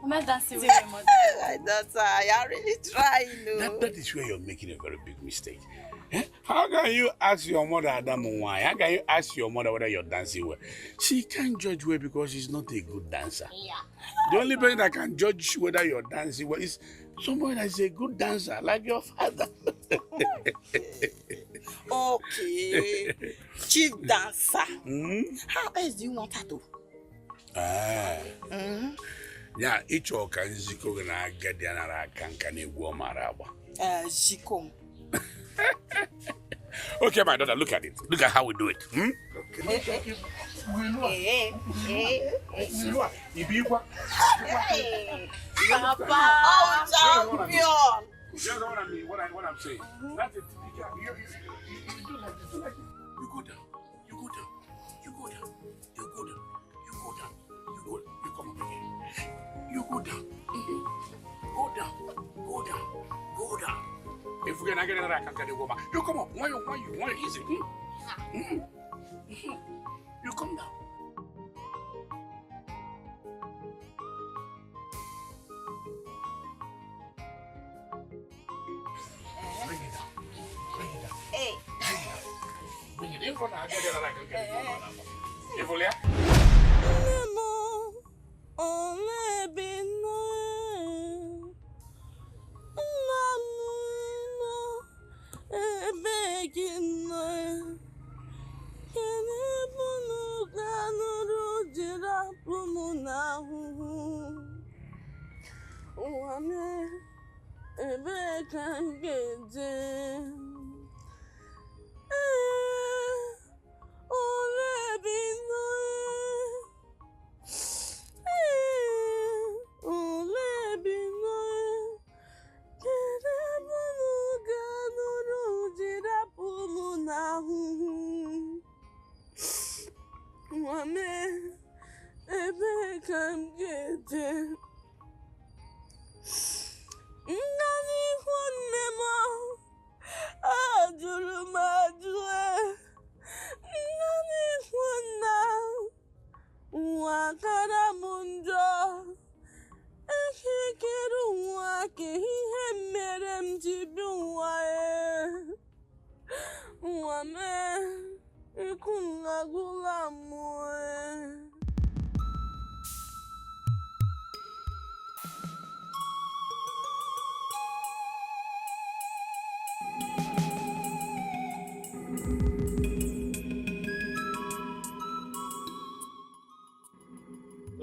I'm not dancing with your mother. You're really trying, no? That is where you're making a very big mistake. Eh? How can you ask your mother, Adamu, why? How can you ask your mother whether you're dancing well? She can't judge well because she's not a good dancer. Yeah. The only person that can judge whether you're dancing well is somebody that is a good dancer, like your father. Okay. Chief dancer. How else do you want her to? Yeah, each or can Ziko and get the another can go maraba. Ziko. Okay, my daughter, look at it. Look at how we do it. Okay. Papa. Oh, champion. You know what I mean? What I'm saying. That's it. You do like this. You go down. You go down. You go down. You go down. You go down. You go. You come up again. You go down. Go down. Go down. Go down. If we can get another, I can go back. You come up. Why you easy? You come down. Bring it down. Bring it down. Hey. Bring it in front. I get another, I can go back. If only.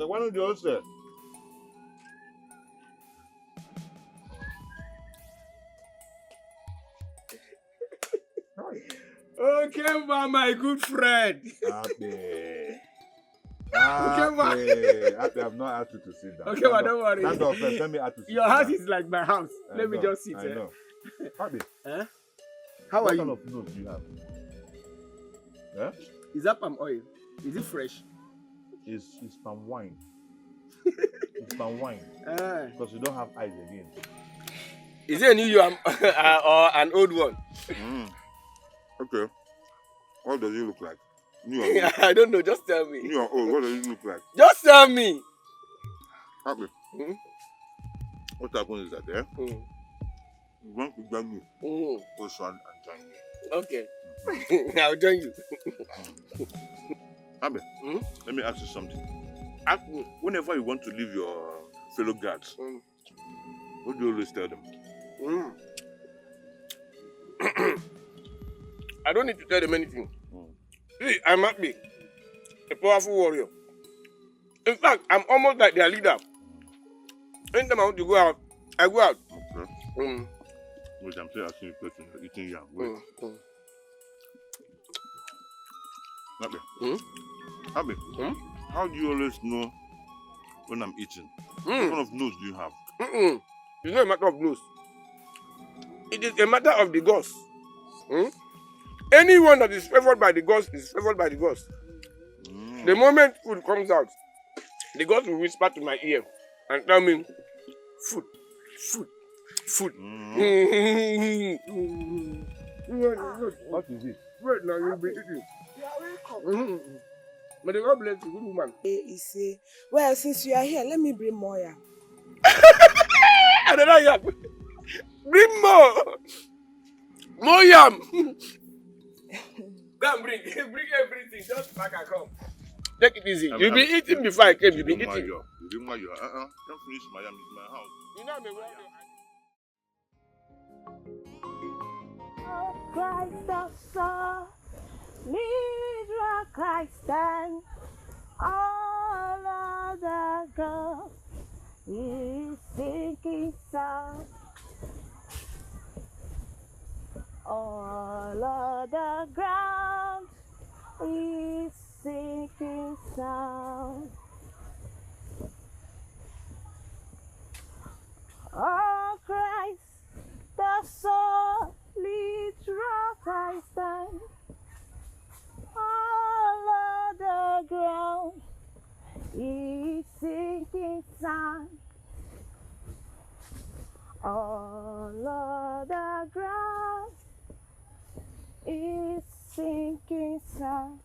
Why don't you answer? Okay, my good friend. Happy. Okay, I've not asked you to sit down. Okay, don't worry. Stand up first. Let me ask you to sit Your down. house is like my house. Let me just sit I here. know. Happy. Huh? How What are kind you? of nose do you have? Yeah? Is that palm oil? Is it fresh? It's palm wine. It's palm wine. Because you don't have eyes again. Is it a new or an old one? Okay. What does it look like? New or old? I don't know. Just tell me. New or old? What does it look like? Just tell me. Happy. What happens is that, you want to join me. Also and join me. Okay. I'll join you. Happy. Let me ask you something. Whenever you want to leave your fellow guards, what do you always tell them? I don't need to tell them anything. See, I might be a powerful warrior. In fact, I'm almost like their leader. Anytime I want to go out, I go out. Okay. Wait, I'm still asking you a question. You're eating yam. Wait. Happy. How do you always know when I'm eating? What kind of nose do you have? It's not a matter of nose. It is a matter of the gods. Anyone that is favored by the gods is favored by the gods. The moment food comes out, the gods will whisper to my ear and tell me, food, food, food. What is it? Wait, now you'll be eating. You are welcome. May the God bless you, good woman. He say, well, since you are here, let me bring more yam. Another yam. Bring more. More yam. Go and bring everything. Just back and come. Take it easy. You'll be eating before I came. You'll be eating. Don't finish my yam. It's my house. You know I'm a warrior. Oh, Christ the Son, lead rock I stand. All other gods is sinking sound. All other ground is sinking sound. Oh, Christ the solid rock I stand. All other ground is sinking sand. All other ground is sinking sand.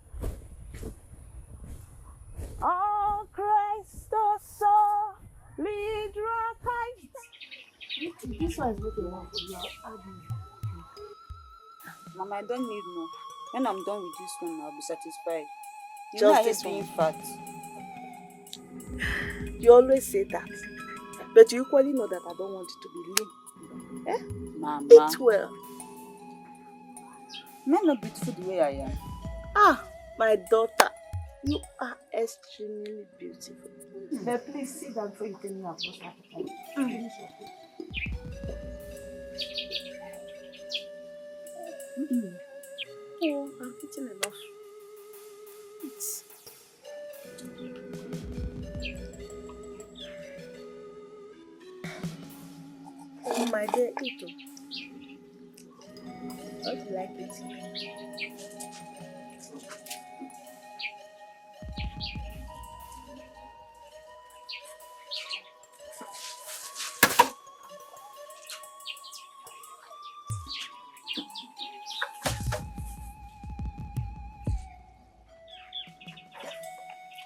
Oh, Christ the solid rock I stand. This one is what they want for you. Mama, I don't need more. When I'm done with this one, I'll be satisfied. You Just know I hate this being one. fat. You always say that. But you equally know that I don't want you to be lean. Eh? Mama, Eat well. am I not beautiful the way I am? Ah, my daughter, you are extremely beautiful. But please sit down before you tell me I've lost appetite. Finish your food. Oh, I'm eating enough. Eat. Oh, my dear, eat. How do you like it?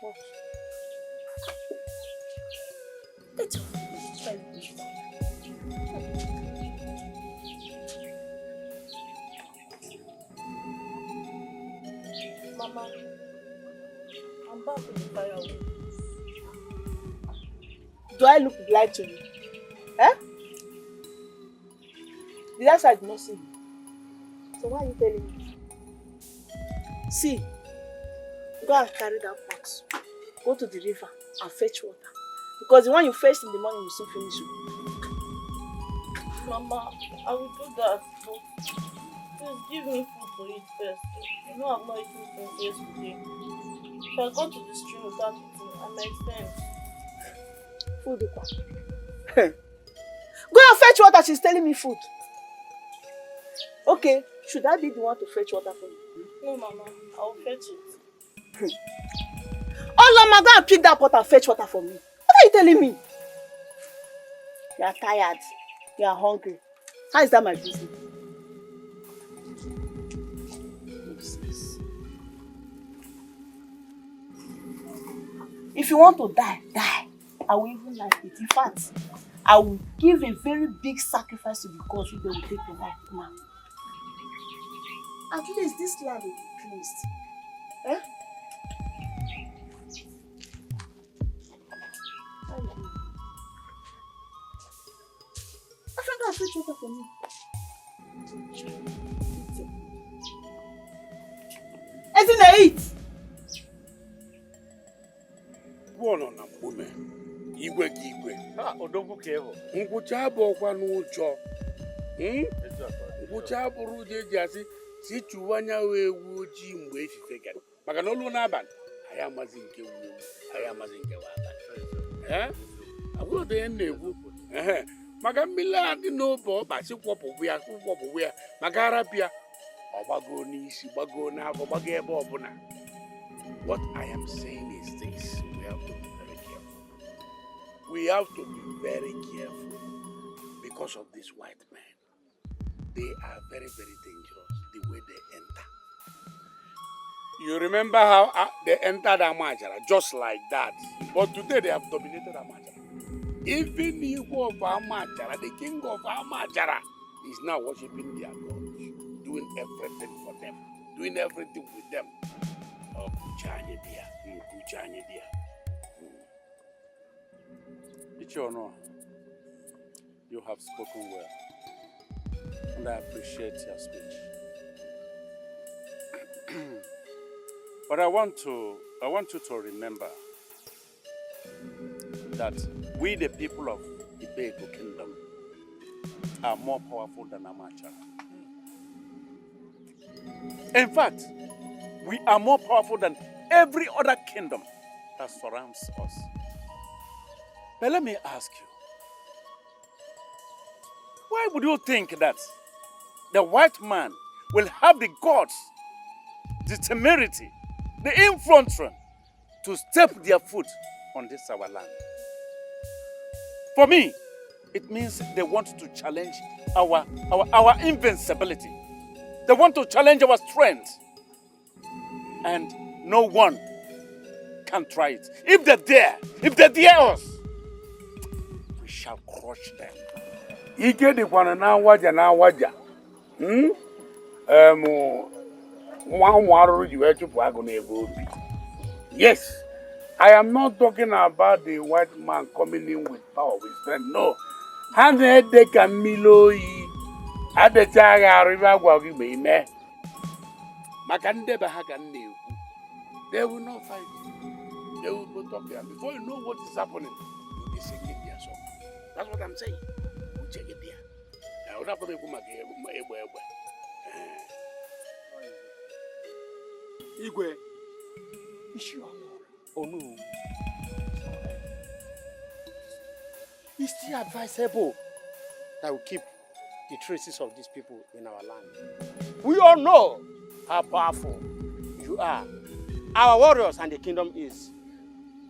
What? It's Mama, I'm back with the firewood. Do I look blind to you? Eh? The last I did not see you. So why are you telling me? See, go and carry that box. Go to the river and fetch water. Because the one you fetched in the morning will soon finish you. Mama, I will do that, but please give me food to eat first. You know I'm not eating since yesterday. If I go to the stream without eating, I might faint. Food. Go and fetch water, she's telling me food. Okay, should I be the one to fetch water for you? No, Mama, I'll fetch it. Oh, Mama, go and pick that pot and fetch water for me. What are you telling me? You are tired. You are hungry. How is that my business? If you want to die, die. I will even like it. In fact, I will give a very big sacrifice to the gods if they will take your life now. At least this land will be cleansed. Eh? I think I'll fetch water for me. Anything I eat. Go on na mgbume. Igwe ka igwe. Ah, odogwu ka evo. Ngwụcha abụọkwa n'ụjọ. Ngwụcha abụrụ ụjọ eji asị si chụwa anyanwụ ewu ojii mgbe efife gara. Maka na olu n'abalị, anyị amazi nke wu ewu, anyị amazi nke wa abalị. Abụrụ otu ihe na-ekwu. Maka mmiri adị n'obe ọkpachi kwọpụbụ ya maka arapịa ọ gbagoo n'isi gbagoo n'afọ gbagoo ebe ọbụla. What I am saying is this: we have to be very careful. we have to be very careful because of these white men. They are very, very dangerous, the way they enter. You remember how they entered Amajara, just like that. But today they have dominated Amajara. Even Igbo of Amajara, the king of Amajara, is now worshipping their gods, doing everything for them, doing everything with them. Oh, Kuchanye dear, Kuchanye dear. Ichono, you have spoken well, and I appreciate your speech. But I want you to remember that we, the people of the Igbo kingdom, are more powerful than Amachara. In fact, we are more powerful than every other kingdom that surrounds us. But let me ask you, why would you think that the white man will have the guts, the temerity, the influence to step their foot on this our land? For me, it means they want to challenge our invincibility. They want to challenge our strength. And no one can try it. If they dare us, we shall crush them. Ike di kwana na waja. Yes, I am not talking about the white man coming in with power, with strength. No. They will not fight. They will go talk there. Before you know what is happening, you'll be singing their song. That's what I'm saying. We'll check it there. Igwe, oh no. It's still advisable that we keep the traces of these people in our land. We all know how powerful you are. Our warriors and the kingdom is.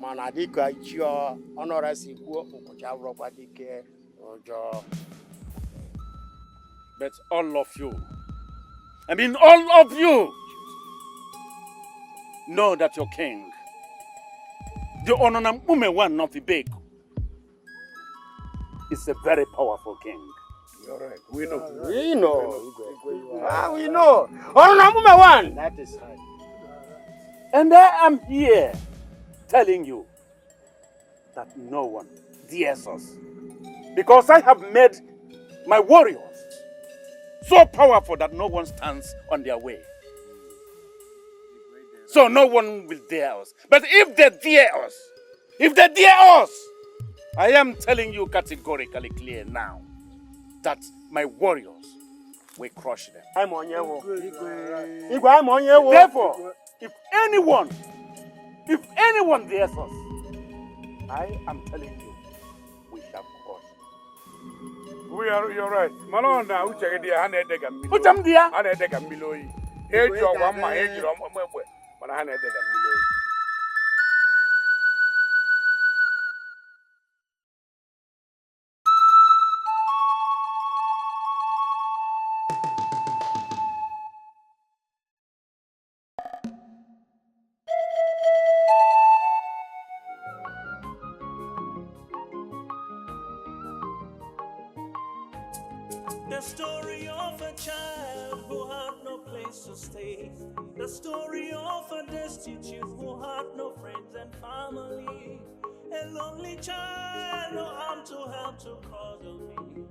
Manadika, Ichio, Honorasi, Dikeh, Ojo. But all of you, all of you, know that your king, the Ononam one of the big, is a very powerful king. You're right. We know. We know. Ononam one. That is right. And I am here telling you that no one dares us. Because I have made my warriors so powerful that no one stands on their way. So no one will dare us. But if they dare us, I am telling you categorically clear now that my warriors will crush them. I'm on your Therefore, if anyone dares us, I am telling you, we shall crush. You're right. Malona, who check it here, Hannah Degam. Put them there. Hannah Degam below you. Here you are, one my age, but Hannah Degam below you. The story of a child who had no place to stay. The story of a destitute who had no friends and family. A lonely child, no arm to help to cuddle me.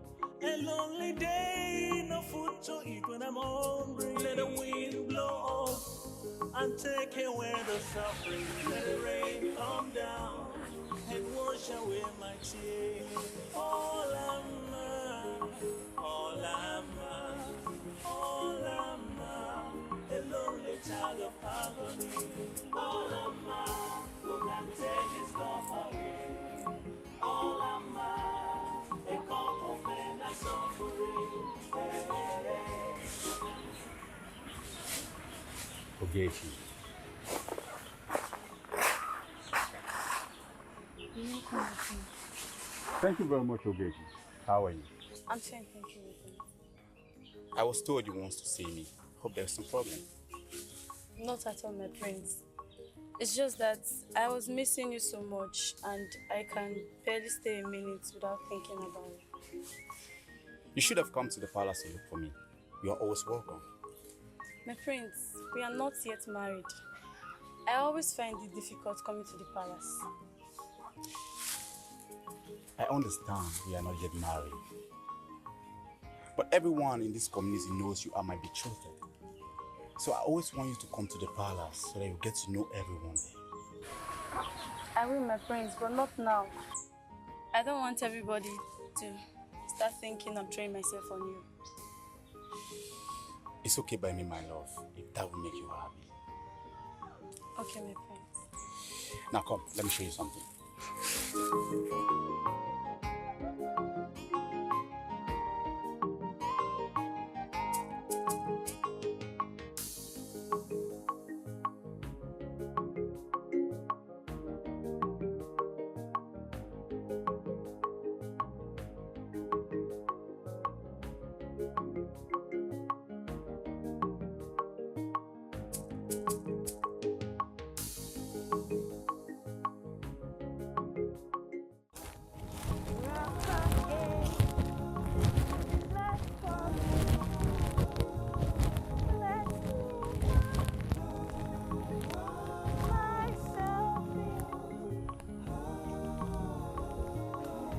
A lonely day, no food to eat when I'm hungry. Let the wind blow up and take away the suffering. Let the rain come down and wash away my tears. All a lonely child of poverty. All who can take his love away. All a cup of men are suffering. Ogechi. Thank you very much, Ogechi. How are you? I'm fine, thank you. I was told you wants to see me. Hope there's no problem. Not at all, my prince. It's just that I was missing you so much and I can barely stay a minute without thinking about it. You should have come to the palace to look for me. You are always welcome. My prince, we are not yet married. I always find it difficult coming to the palace. I understand we are not yet married. But everyone in this community knows you are my betrothed. So I always want you to come to the palace so that you get to know everyone there. I will, my prince, but not now. I don't want everybody to start thinking I'm throwing myself on you. It's okay by me, my love, if that will make you happy. Okay, my prince. Now come, let me show you something.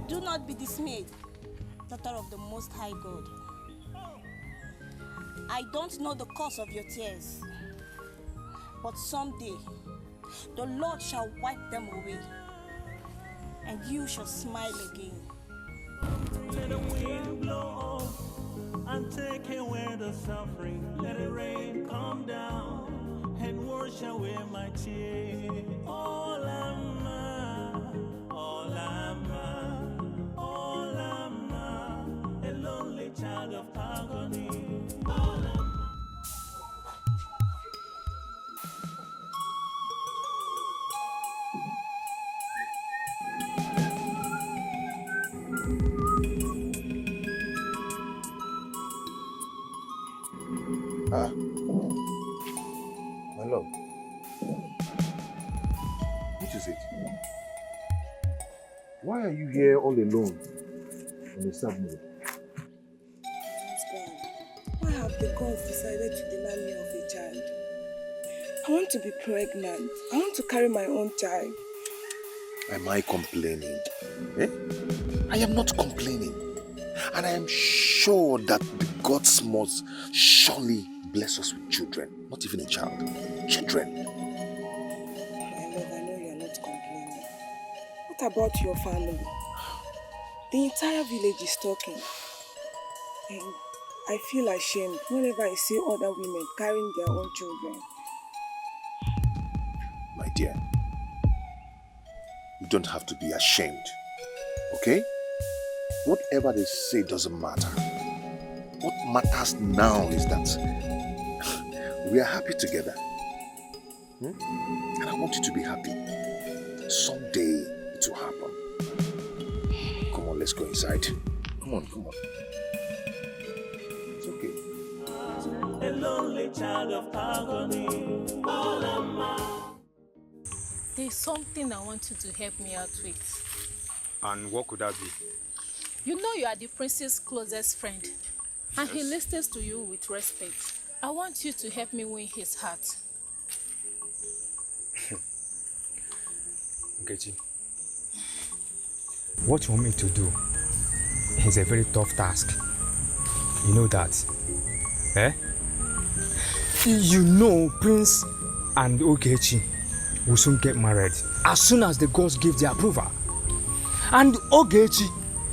Do not be dismayed, daughter of the Most High God. I don't know the cause of your tears, but someday the Lord shall wipe them away, and you shall smile again. Let the wind blow off and take away the suffering. Let the rain come down and wash away my tears. All I'm a lonely child of agony. Ah, my love. What is it? Why are you here all alone in a sad mood? Husband, why have the gods decided to deny me of a child? I want to be pregnant. I want to carry my own child. Am I complaining? Eh? I am not complaining. And I am sure that the gods must surely bless us with children. Not even a child. Children. My love, I know you are not complaining. What about your family? The entire village is talking. And I feel ashamed whenever I see other women carrying their own children. My dear, you don't have to be ashamed. Okay? Whatever they say doesn't matter. What matters now is that we are happy together. And I want you to be happy. Someday it will happen. Come on, let's go inside. Come on, come on. It's okay. A lonely child of agony. All I'm There's something I want you to help me out with. And what could that be? You know you are the prince's closest friend, and he listens to you with respect. I want you to help me win his heart. Nkechi, what you want me to do is a very tough task. You know that, eh? You know Prince and Ogechi will soon get married as soon as the gods give their approval. And Ogechi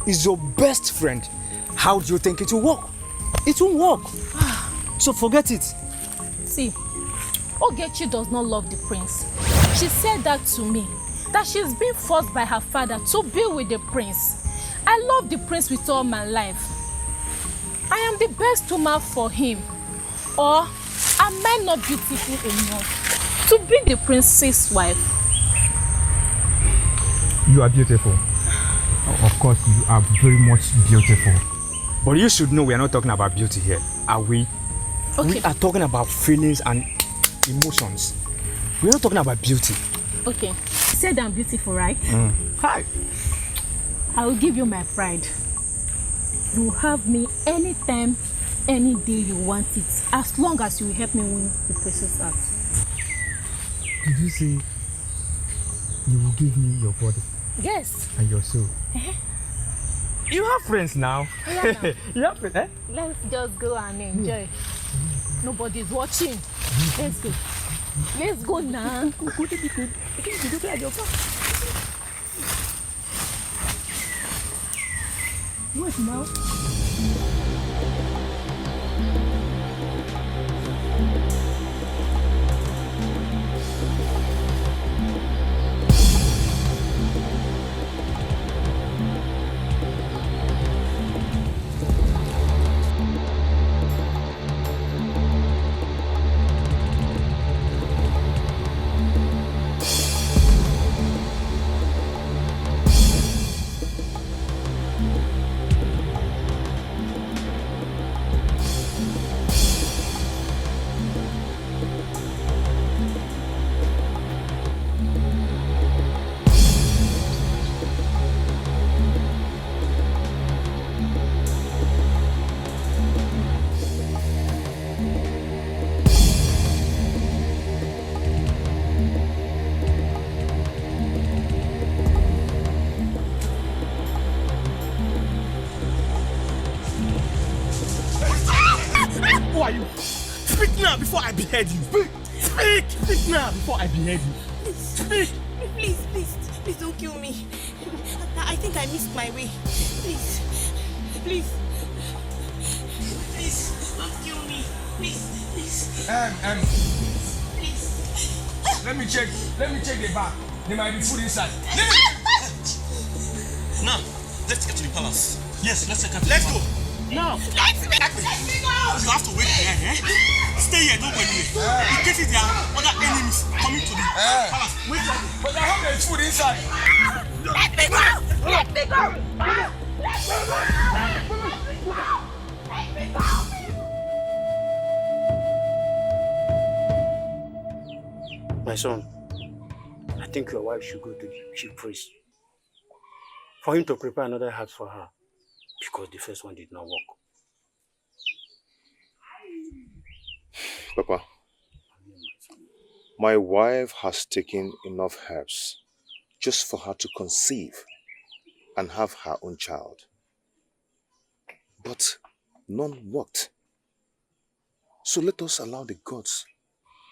is your best friend. How do you think it will work? It won't work. So forget it. See, Ogechi does not love the prince. She said that to me, that she's been forced by her father to be with the prince. I love the prince with all my life. I am the best woman for him. Or am I not beautiful enough to be the prince's wife? You are beautiful. Of course, you are very much beautiful. But you should know we are not talking about beauty here, are we? Okay. We are talking about feelings and emotions. We are not talking about beauty. Okay. You said I'm beautiful, right? Hi. I will give you my pride. You will have me anytime, any day you want it, as long as you will help me win the precious heart. Did you say you will give me your body? Yes. And your soul? You have friends now. Yeah, now. You have friends, eh? Let's just go and enjoy. Nobody's watching. Let's go. Let's go now. What now? Who are you? Speak now before I behead you. Speak now before I behead you. Speak. Please don't kill me. I think I missed my way. Please, don't kill me. Please. Let me check the bag. There might be food inside. Now, let's get to the palace. Yes, let's go. No. Let's go. You have to wait here, eh? Stay here, don't go anywhere. In case there are other enemies coming to the palace. Wait, but I hope there's food inside. Let me go. Let me go. My son, I think your wife should go to the chief priest for him to prepare another house for her, because the first one did not work. Papa, my wife has taken enough herbs just for her to conceive and have her own child. But none worked. So let us allow the gods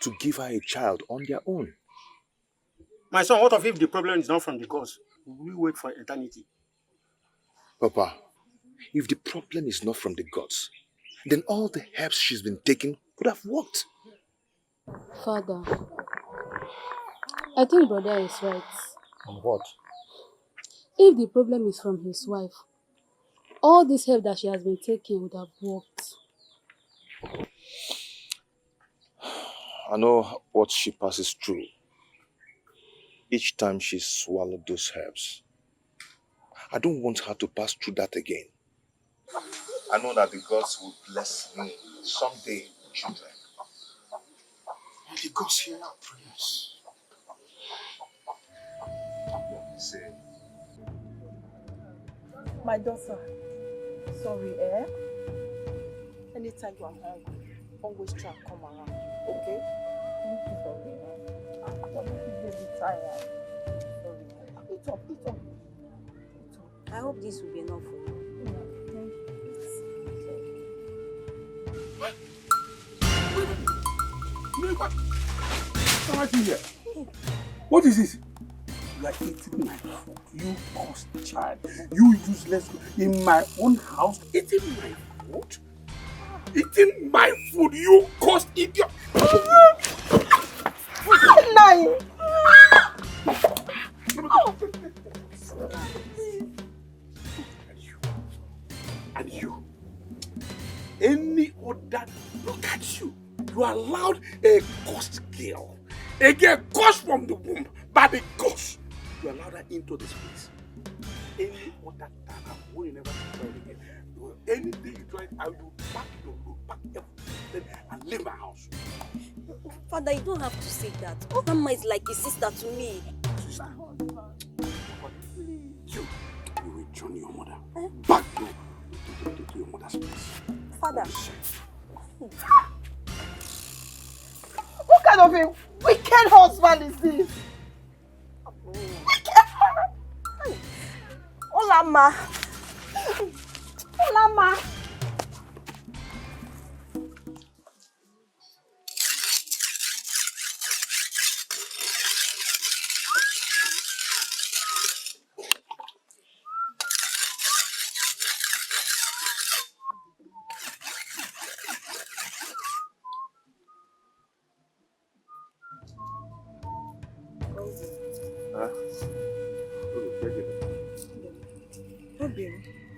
to give her a child on their own. My son, what if the problem is not from the gods? We wait for eternity. Papa, if the problem is not from the gods, then all the herbs she's been taking would have worked. Father, I think brother is right. On what? If the problem is from his wife, all this help that she has been taking would have worked. I know what she passes through each time she swallowed those herbs. I don't want her to pass through that again. I know that the gods will bless me someday, children. And the gods hear our prayers. Say, My daughter, sorry, eh? Anytime you are hungry, always try and come around, okay? Sorry, eh? I'm really tired. Sorry. Eat up. I hope this will be enough for you. What is this? You are eating my food. You cursed child. You useless in my own house. Eating my food? Eating my food, you cursed idiot. And you. Any other, look at you. You allowed a ghost girl. A girl ghost from the womb by the ghost. You allowed her into this place. any other time, I will never try it again. Anything you try, I will pack your load, pack everything, and leave my house. Father, you don't have to say that. Oh, Mama is like a sister to me. Sister. You will join your mother. Back to your mother's place. Father. What kind of a wicked husband is this? Wicked! Hola, ma. Hola, ma.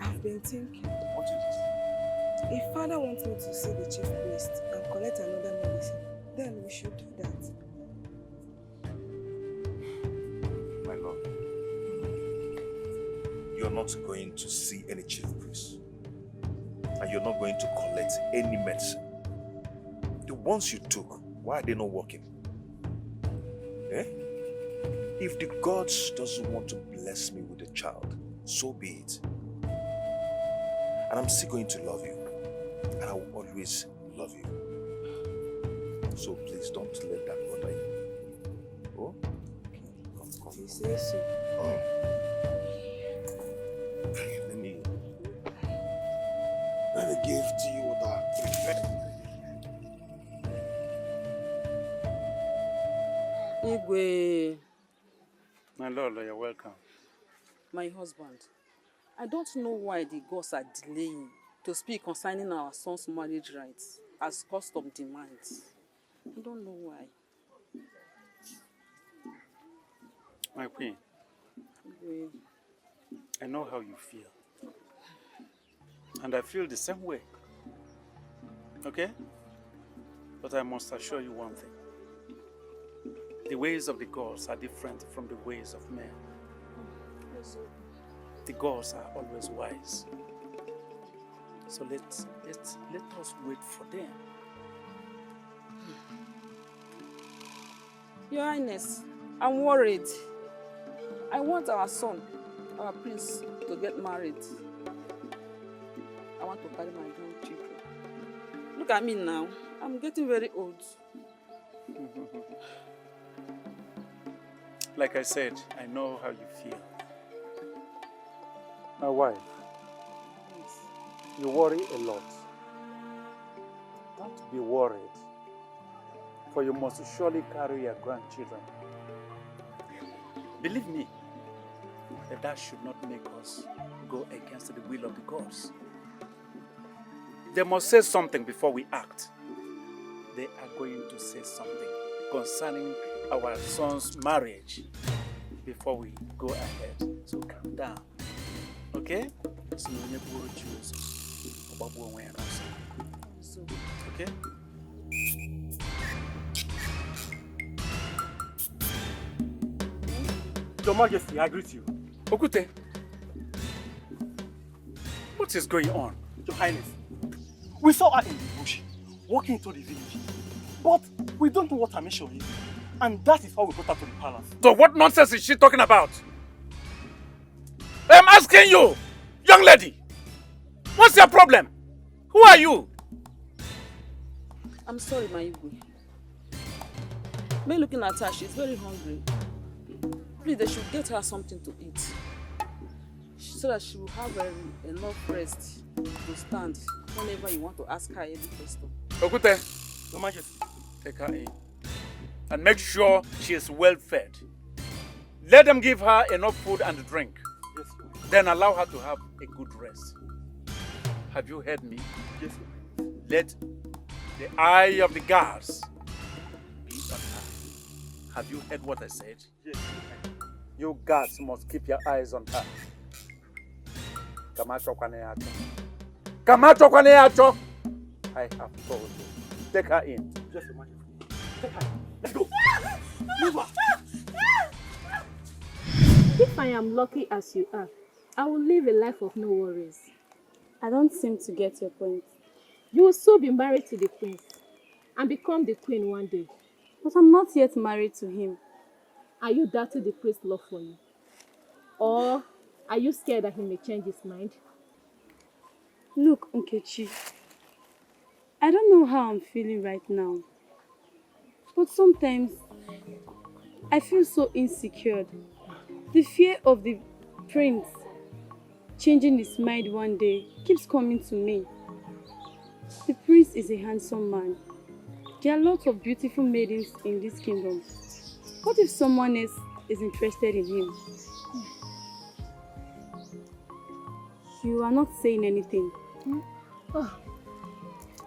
I've been thinking. What is it? If Father wants me to see the chief priest and collect another medicine, then we should do that. My lord, you're not going to see any chief priest. And you're not going to collect any medicine. The ones you took, why are they not working? Eh? If the gods doesn't want to bless me with a child, so be it. And I'm still going to love you. And I will always love you. So please don't let that bother you. Oh? Come. You say so. Oh. Let me give to you what I prepared. Igwe. My lord, you're welcome. My husband, I don't know why the gods are delaying to speak concerning our son's marriage rights as custom demands. I don't know why. My queen, Igwe. I know how you feel. And I feel the same way. Okay? But I must assure you one thing. The ways of the gods are different from the ways of men. The gods are always wise. So let us wait for them. Your Highness, I'm worried. I want our son, our prince, to get married. I want to carry my grandchildren. Look at me now. I'm getting very old. Like I said, I know how you feel. My wife, you worry a lot. Don't be worried, for you must surely carry your grandchildren. Believe me, that should not make us go against the will of the gods. They must say something before we act. They are going to say something concerning our son's marriage before we go ahead. So calm down. Okay? Okay? Your Majesty, I greet you. Okute, what is going on? Your Highness, we saw her in the bush, walking into the village. But we don't know what her mission is. And that is why we brought her to the palace. So what nonsense is she talking about? I'm asking you, young lady, what's your problem? Who are you? I'm sorry, my Igwe. Me looking at her, she's very hungry. Please, they should get her something to eat, so that she will have enough rest to stand whenever you want to ask her any question. Okute, Your Majesty, take her in and make sure she is well fed. Let them give her enough food and drink. Yes, then allow her to have a good rest. Have you heard me? Yes, let the eye of the gods be on her. Have you heard what I said? Yes. You guards must keep your eyes on her. Kamacho Kwaneacho! I have told you. Take her in. Yes, Your Majesty. Take her. Let's go. Move her. If I am lucky as you are, I will live a life of no worries. I don't seem to get your point. You will soon be married to the prince and become the queen one day. But I'm not yet married to him. Are you doubting the prince's love for you? Or are you scared that he may change his mind? Look, Nkechi, I don't know how I'm feeling right now. But sometimes I feel so insecure. The fear of the prince changing his mind one day keeps coming to me. The prince is a handsome man. There are lots of beautiful maidens in this kingdom. What if someone else is interested in him? You are not saying anything. Oh,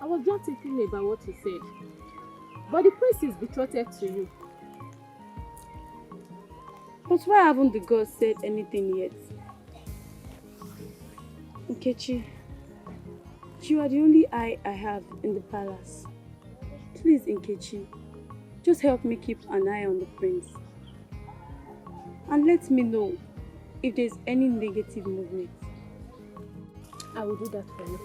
I was just thinking about what you said. But the prince is betrothed to you. But why haven't the gods said anything yet? Nkechi, you are the only eye I have in the palace. Please, Nkechi, just help me keep an eye on the prince. And let me know if there's any negative movement. I will do that for you.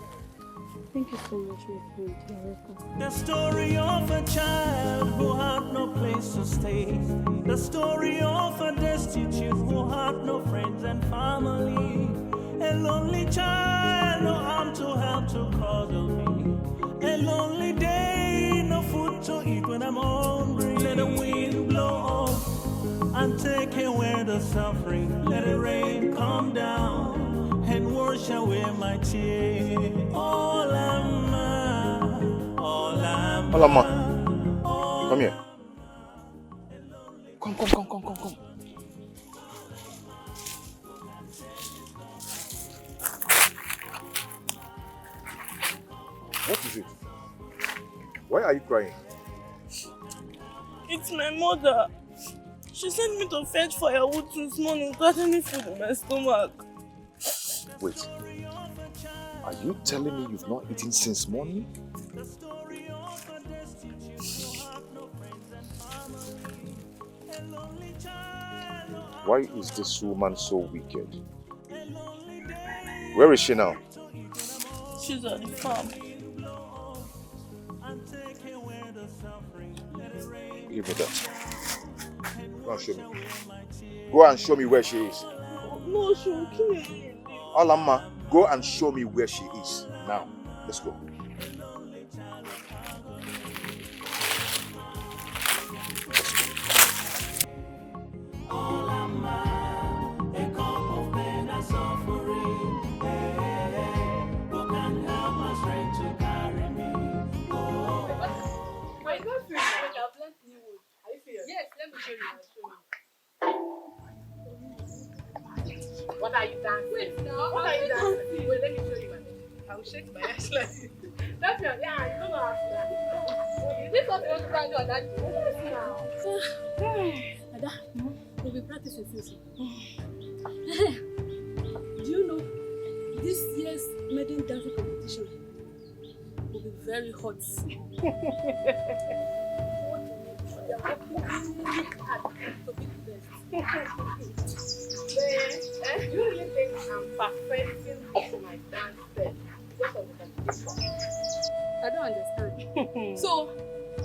Thank you so much, my friend. You're welcome. The story of a child who had no place to stay. The story of a destitute who had no friends and family. A lonely child, no arm to help to cuddle me. A lonely day, no food to eat when I'm hungry. Let the wind blow up and take away the suffering. Let the rain come down and wash away my tears. All I'm Alama, come here. Come. What is it? Why are you crying? It's my mother. She sent me to fetch firewood since morning without any food in my stomach. Wait. Are you telling me you've not eaten since morning? Why is this woman so wicked? Where is she now? She's at the farm. Give me that. Go and show me. Go and show me where she is. No, she will kill me. Alama, go and show me where she is. Now, let's go. What are you dancing? Wait, no. What are you dancing? Wait, let me show you. I will shake my ass like this. That's your, yeah, you don't know how to dance. Is this what you want to try to do on that day? Ada, we'll be practicing since. Do you know this year's maiden dancing competition will be very hot? You really think I'm perfecting my dance step because of the competition? I don't understand. So,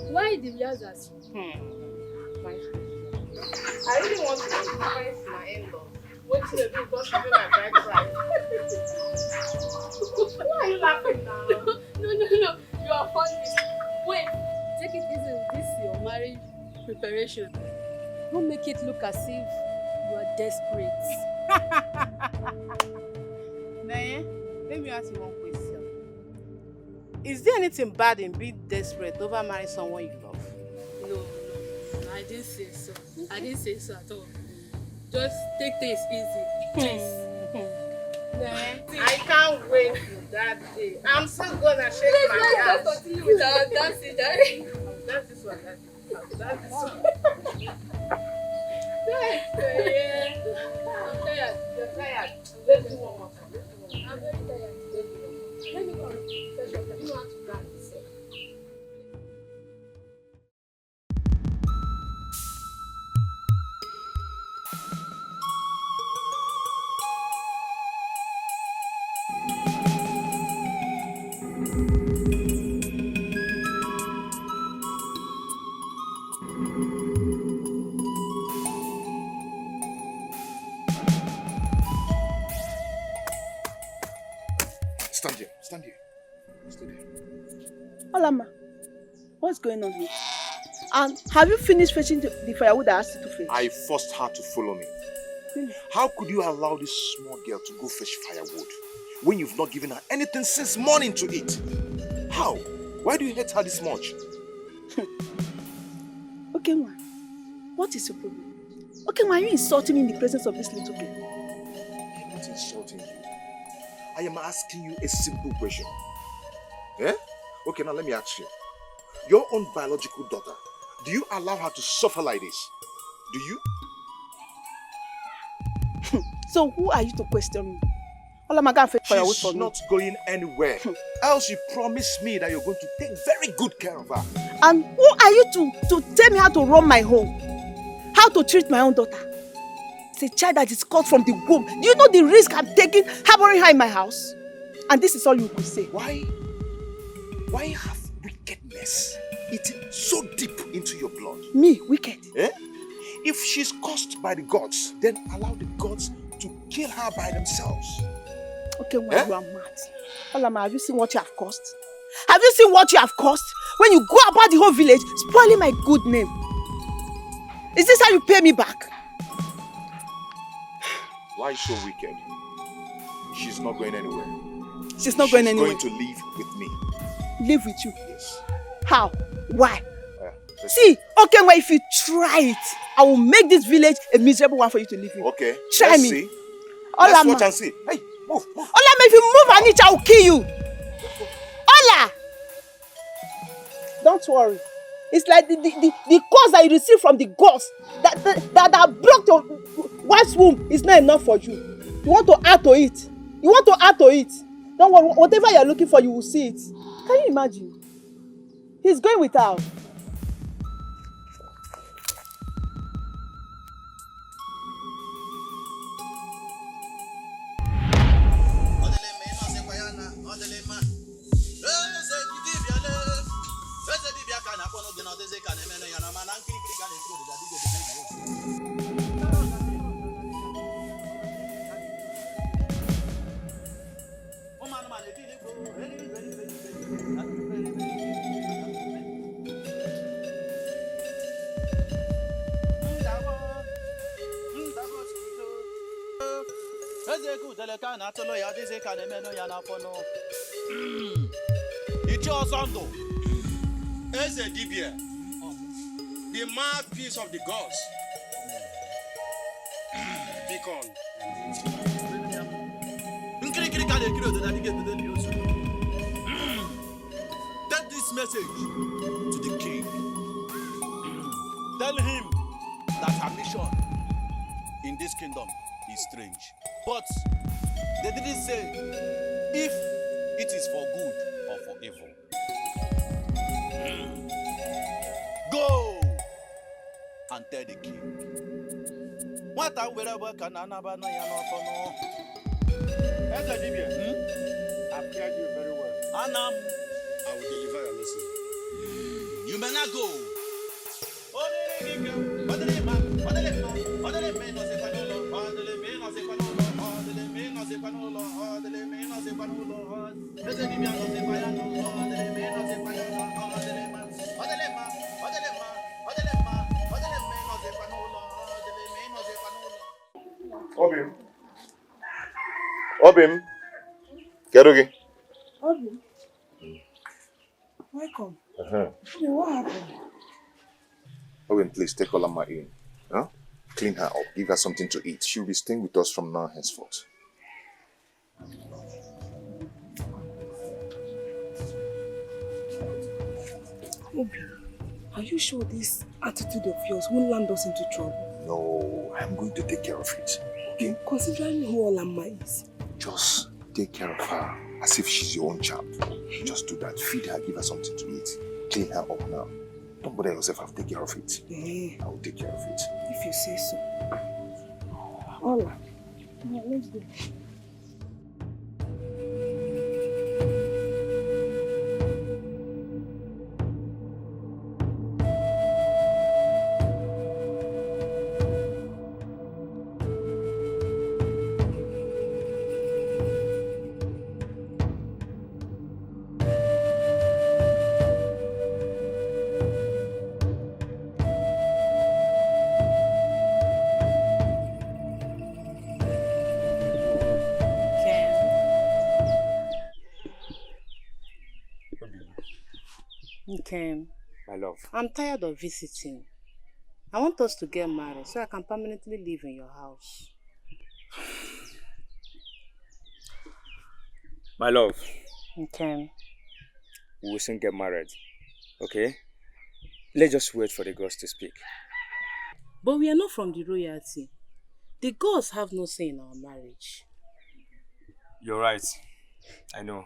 why the rehearsals? My friend, I really want to impress my in-laws. What should I do? Because she's my bride price. Why are you laughing now? No. You are funny. Wait, take it easy with this your marriage preparation. Don't make it look as if you are desperate. Nae, let me ask you one question. Is there anything bad in being desperate over marrying someone you love? No, I didn't say so. I didn't say so at all. Just take things easy, please. I can't wait till that day. I'm still gonna shake my ass. Let's continue with our dancing, darling. That's this one. That's this one. I'm tired. You're tired. Let's do one more time. I'm very tired. Let me come. You know how to dance. Olama, what's going on here? And have you finished fetching the firewood I asked you to fetch? I forced her to follow me. Really? How could you allow this small girl to go fetch firewood when you've not given her anything since morning to eat? How? Why do you hate her this much? Okay, man. What is your problem? Okay, why are you insulting me in the presence of this little girl? I'm not insulting you. I am asking you a simple question. Eh? Okay, now let me ask you. Your own biological daughter, do you allow her to suffer like this? Do you? So who are you to question me? She's not going anywhere. Else you promise me that you're going to take very good care of her. And who are you to tell me how to run my home? How to treat my own daughter? It's a child that is cut from the womb. Do you know the risk I'm taking harboring her in my house? And this is all you could say. Why have wickedness eaten so deep into your blood? Me, wicked? Eh? If she's cursed by the gods, then allow the gods to kill her by themselves. Okay, well, you are mad. Olama, have you seen what you have caused? Have you seen what you have caused? When you go about the whole village, spoiling my good name. Is this how you pay me back? Why so wicked? She's not going anywhere. She's not going anywhere. She's going to live with me. Live with you? Yes. How? Why? See, okay, well, if you try it, I will make this village a miserable one for you to live in. Okay. Try me. See. Olama. Let's watch and see. Hey, move. Olama, if you move an inch, I will kill you. Ola! Don't worry. It's like the curse that you receive from the gods that broke your wife's womb is not enough for you. You want to add to it. Don't worry, whatever you're looking for, you will see it. Can you imagine? He's going without. The mouthpiece of the gods. Beacon. Take this message to the king. Tell him that our mission in this kingdom is strange. But they didn't say if it is for good or for evil. Go and tell the king. What I will ever can anaba no ya no for no. I've heard you very well. Anam, I will deliver your message. you may not go. Obim. Kerugi. Obim. Welcome. Obim, what happened? Obim, please take Olama in. Huh? Clean her up. Give her something to eat. She'll be staying with us from now henceforth. Obim, are you sure this attitude of yours won't land us into trouble? No, I'm going to take care of it. Okay? Considering who Olama is. Just take care of her as if she's your own child. Just do that. Feed her, give her something to eat. Clean her up now. Don't bother yourself, I'll take care of it. I will take care of it. If you say so. Ola. Yeah, let's go. Nkem, My love. I'm tired of visiting. I want us to get married so I can permanently live in your house. My love. Nkem. We will soon get married. Okay? Let's just wait for the gods to speak. But we are not from the royalty. The gods have no say in our marriage. You're right. I know.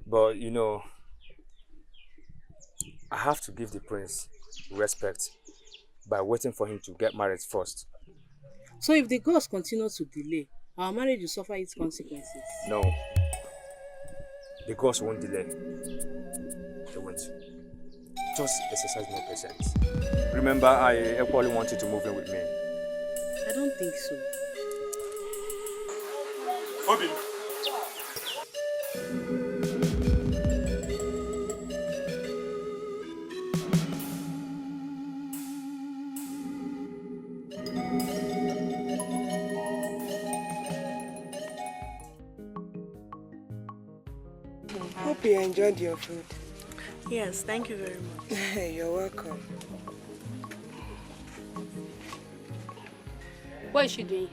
But you know, I have to give the prince respect by waiting for him to get married first. So if the gods continue to delay, our marriage will suffer its consequences. No. The gods won't delay. They won't. Just exercise more patience. Remember, I equally want you to move in with me. I don't think so. Obi. Hope you enjoyed your food. Yes, thank you very much. You're welcome. What is she doing?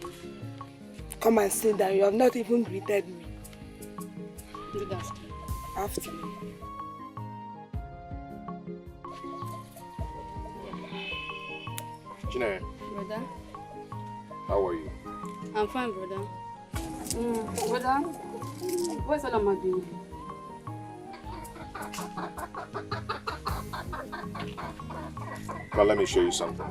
Come and sit down. You have not even greeted me. Good afternoon. Chineke, Brother? how are you? I'm fine, brother. Brother, what's all I'm doing? Well, let me show you something.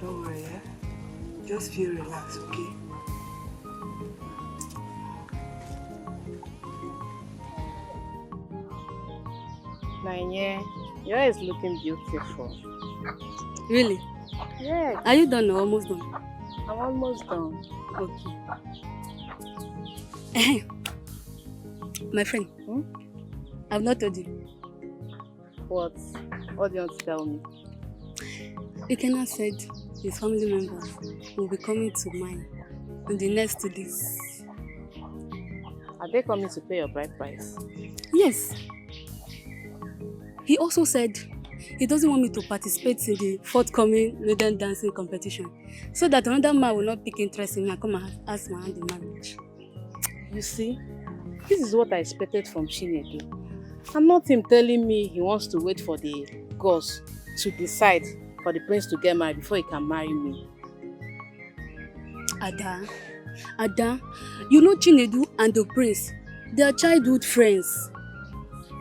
Don't worry, eh? Just feel relaxed, okay? Naija, your hair is looking beautiful. Really? Yes. Are you done or almost done? I'm almost done. Okay. My friend, I've not told you. What? What do you want to tell me? Ikenna said his family members will be coming to mine in the next 2 days. Are they coming to pay your bride price? Yes. He also said he doesn't want me to participate in the forthcoming maiden dancing competition so that another man will not pick interest in me and come and ask my hand in marriage. You see, this is what I expected from Chinedu. And not him telling me he wants to wait for the gods to decide for the prince to get married before he can marry me. Ada, you know Chinedu and the prince, they are childhood friends.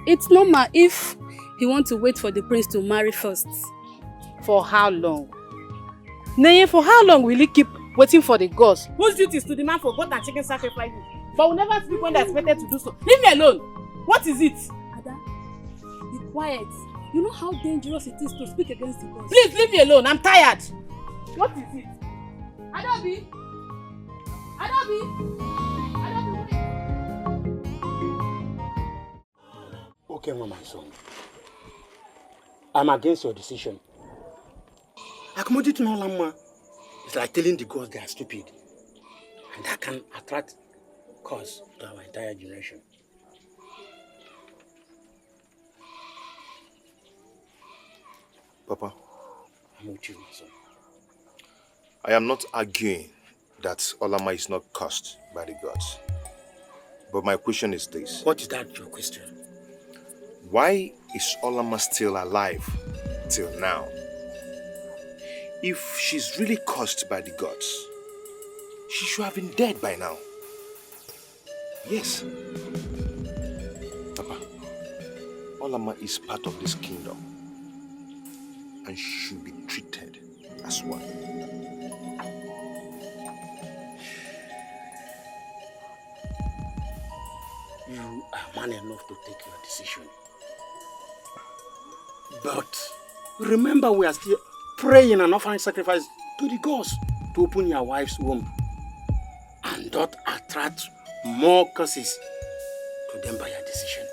It's normal if he wants to wait for the prince to marry first. For how long? Nay, for how long will he keep waiting for the gods? Whose duty is to demand for goat and chicken sacrifices? But will never speak when they are expected to do so. Leave me alone! What is it? Ada, be quiet. You know how dangerous it is to speak against the gods. Please leave me alone, I'm tired! What is it? Adabi! Adabi! Okay, my son. I'm against your decision. Accommodating to Nolama is like telling the gods they are stupid. And that can attract cause to our entire generation. Papa, I'm with you, my son. I am not arguing that Olama is not cursed by the gods. But my question is this. What is that, your question? Why is Olama still alive till now? If she's really cursed by the gods, she should have been dead by now. Yes. Papa, Olama is part of this kingdom and should be treated as one. You are man enough to take your decision. But remember, we are still praying and offering sacrifice to the gods to open your wife's womb and not attract more curses to them by your decision.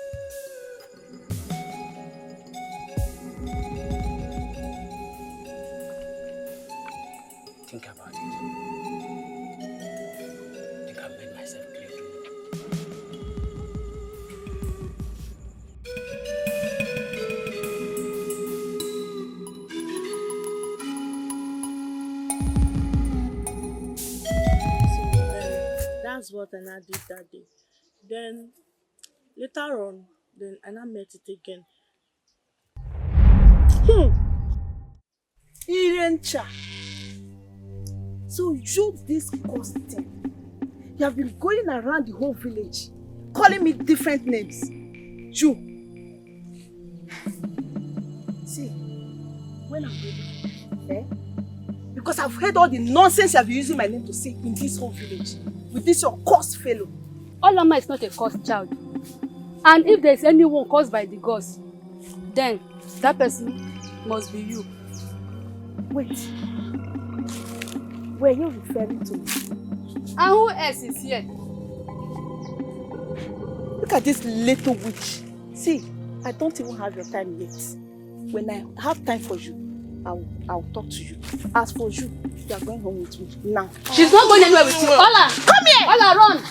think about it. I think I've made myself clear to you. That's what I now did that day. Then later on, then I now met it again. Irencha. So you this constant. You have been going around the whole village, calling me different names. You. See, when I'm ready, because I've heard all the nonsense you have been using my name to say in this whole village, with this your cursed fellow. Olama is not a cursed child. And if there's anyone caused by the gods, then that person must be you. Wait. Were you referring to me? And who else is here? Look at this little witch. See, I don't even have your time yet. When I have time for you, I'll talk to you. As for you, you are going home with me now. She's not going anywhere with you. Ola! Come here! Ola, run!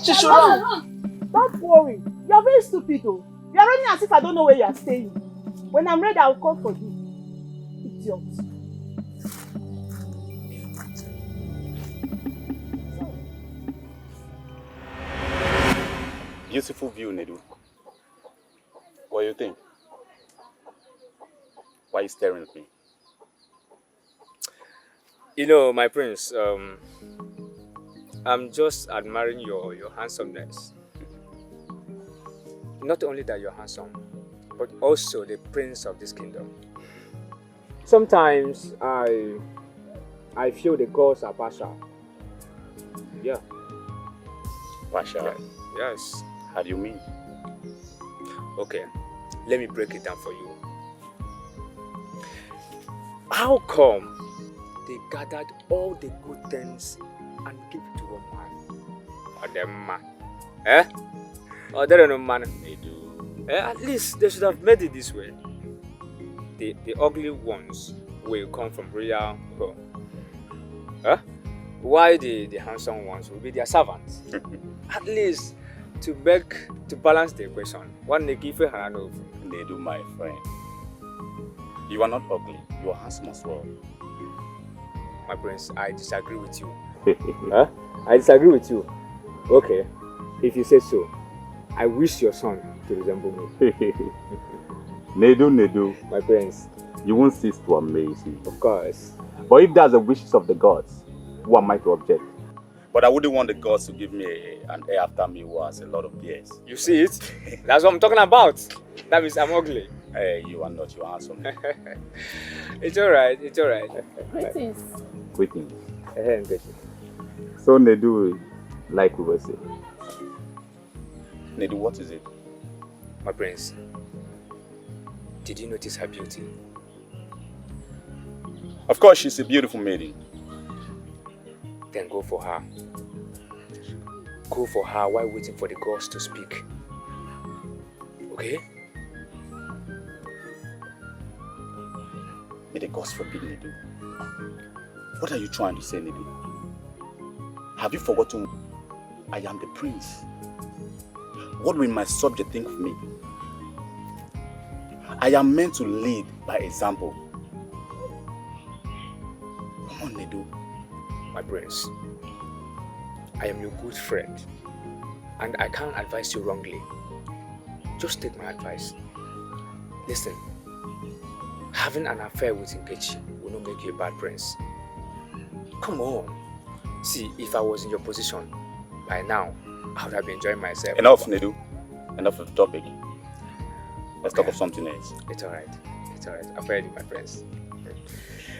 She should run. Don't worry. You are very stupid though. You are running as if I don't know where you are staying. When I'm ready, I'll call for you. Idiot. Beautiful view, Nedu. What do you think? Why are you staring at me? You know, my prince, I'm just admiring your handsomeness. Not only that you're handsome, but also the prince of this kingdom. Sometimes I feel the gods are partial. Yeah. Partial? Yes. How do you mean? Okay, let me break it down for you. How come they gathered all the good things and give it to one man? Or them man? Eh? Or they don't know man? They do. At least they should have made it this way. The ugly ones will come from royal home. Huh? Why the handsome ones will be their servants? At least to balance the equation. One they give a hand over. They do, my friend. You are not ugly. You are handsome as well. My prince, I disagree with you. Huh? I disagree with you. Okay, if you say so, I wish your son to resemble me. Nedu. My prince. You won't cease to amaze me. Of course. But if that's the wishes of the gods, who am I to object? But I wouldn't want the gods to give me an heir after me who has a lot of beards. You see it? That's what I'm talking about. That means I'm ugly. Hey, you are not. You are handsome. It's alright. It's alright. Greetings. Greetings. Greetings. So Nedu, like we were saying. Nedu, what is it? My prince, did you notice her beauty? Of course, she's a beautiful maiden. Then go for her. Go for her while waiting for the gods to speak. Okay? May the gods forbid, Nedu. What are you trying to say, Nedu? Have you forgotten I am the prince? What will my subject think of me? I am meant to lead by example. Come on, Nedu. My prince, I am your good friend, and I can't advise you wrongly. Just take my advice. Listen, having an affair with Nkechi will not make you a bad prince. Come on. See, if I was in your position, by now, I would have been enjoying myself. Enough, Nedu. Enough of the topic. Let's talk of something else. It's alright. It's alright. I've heard it, my friends.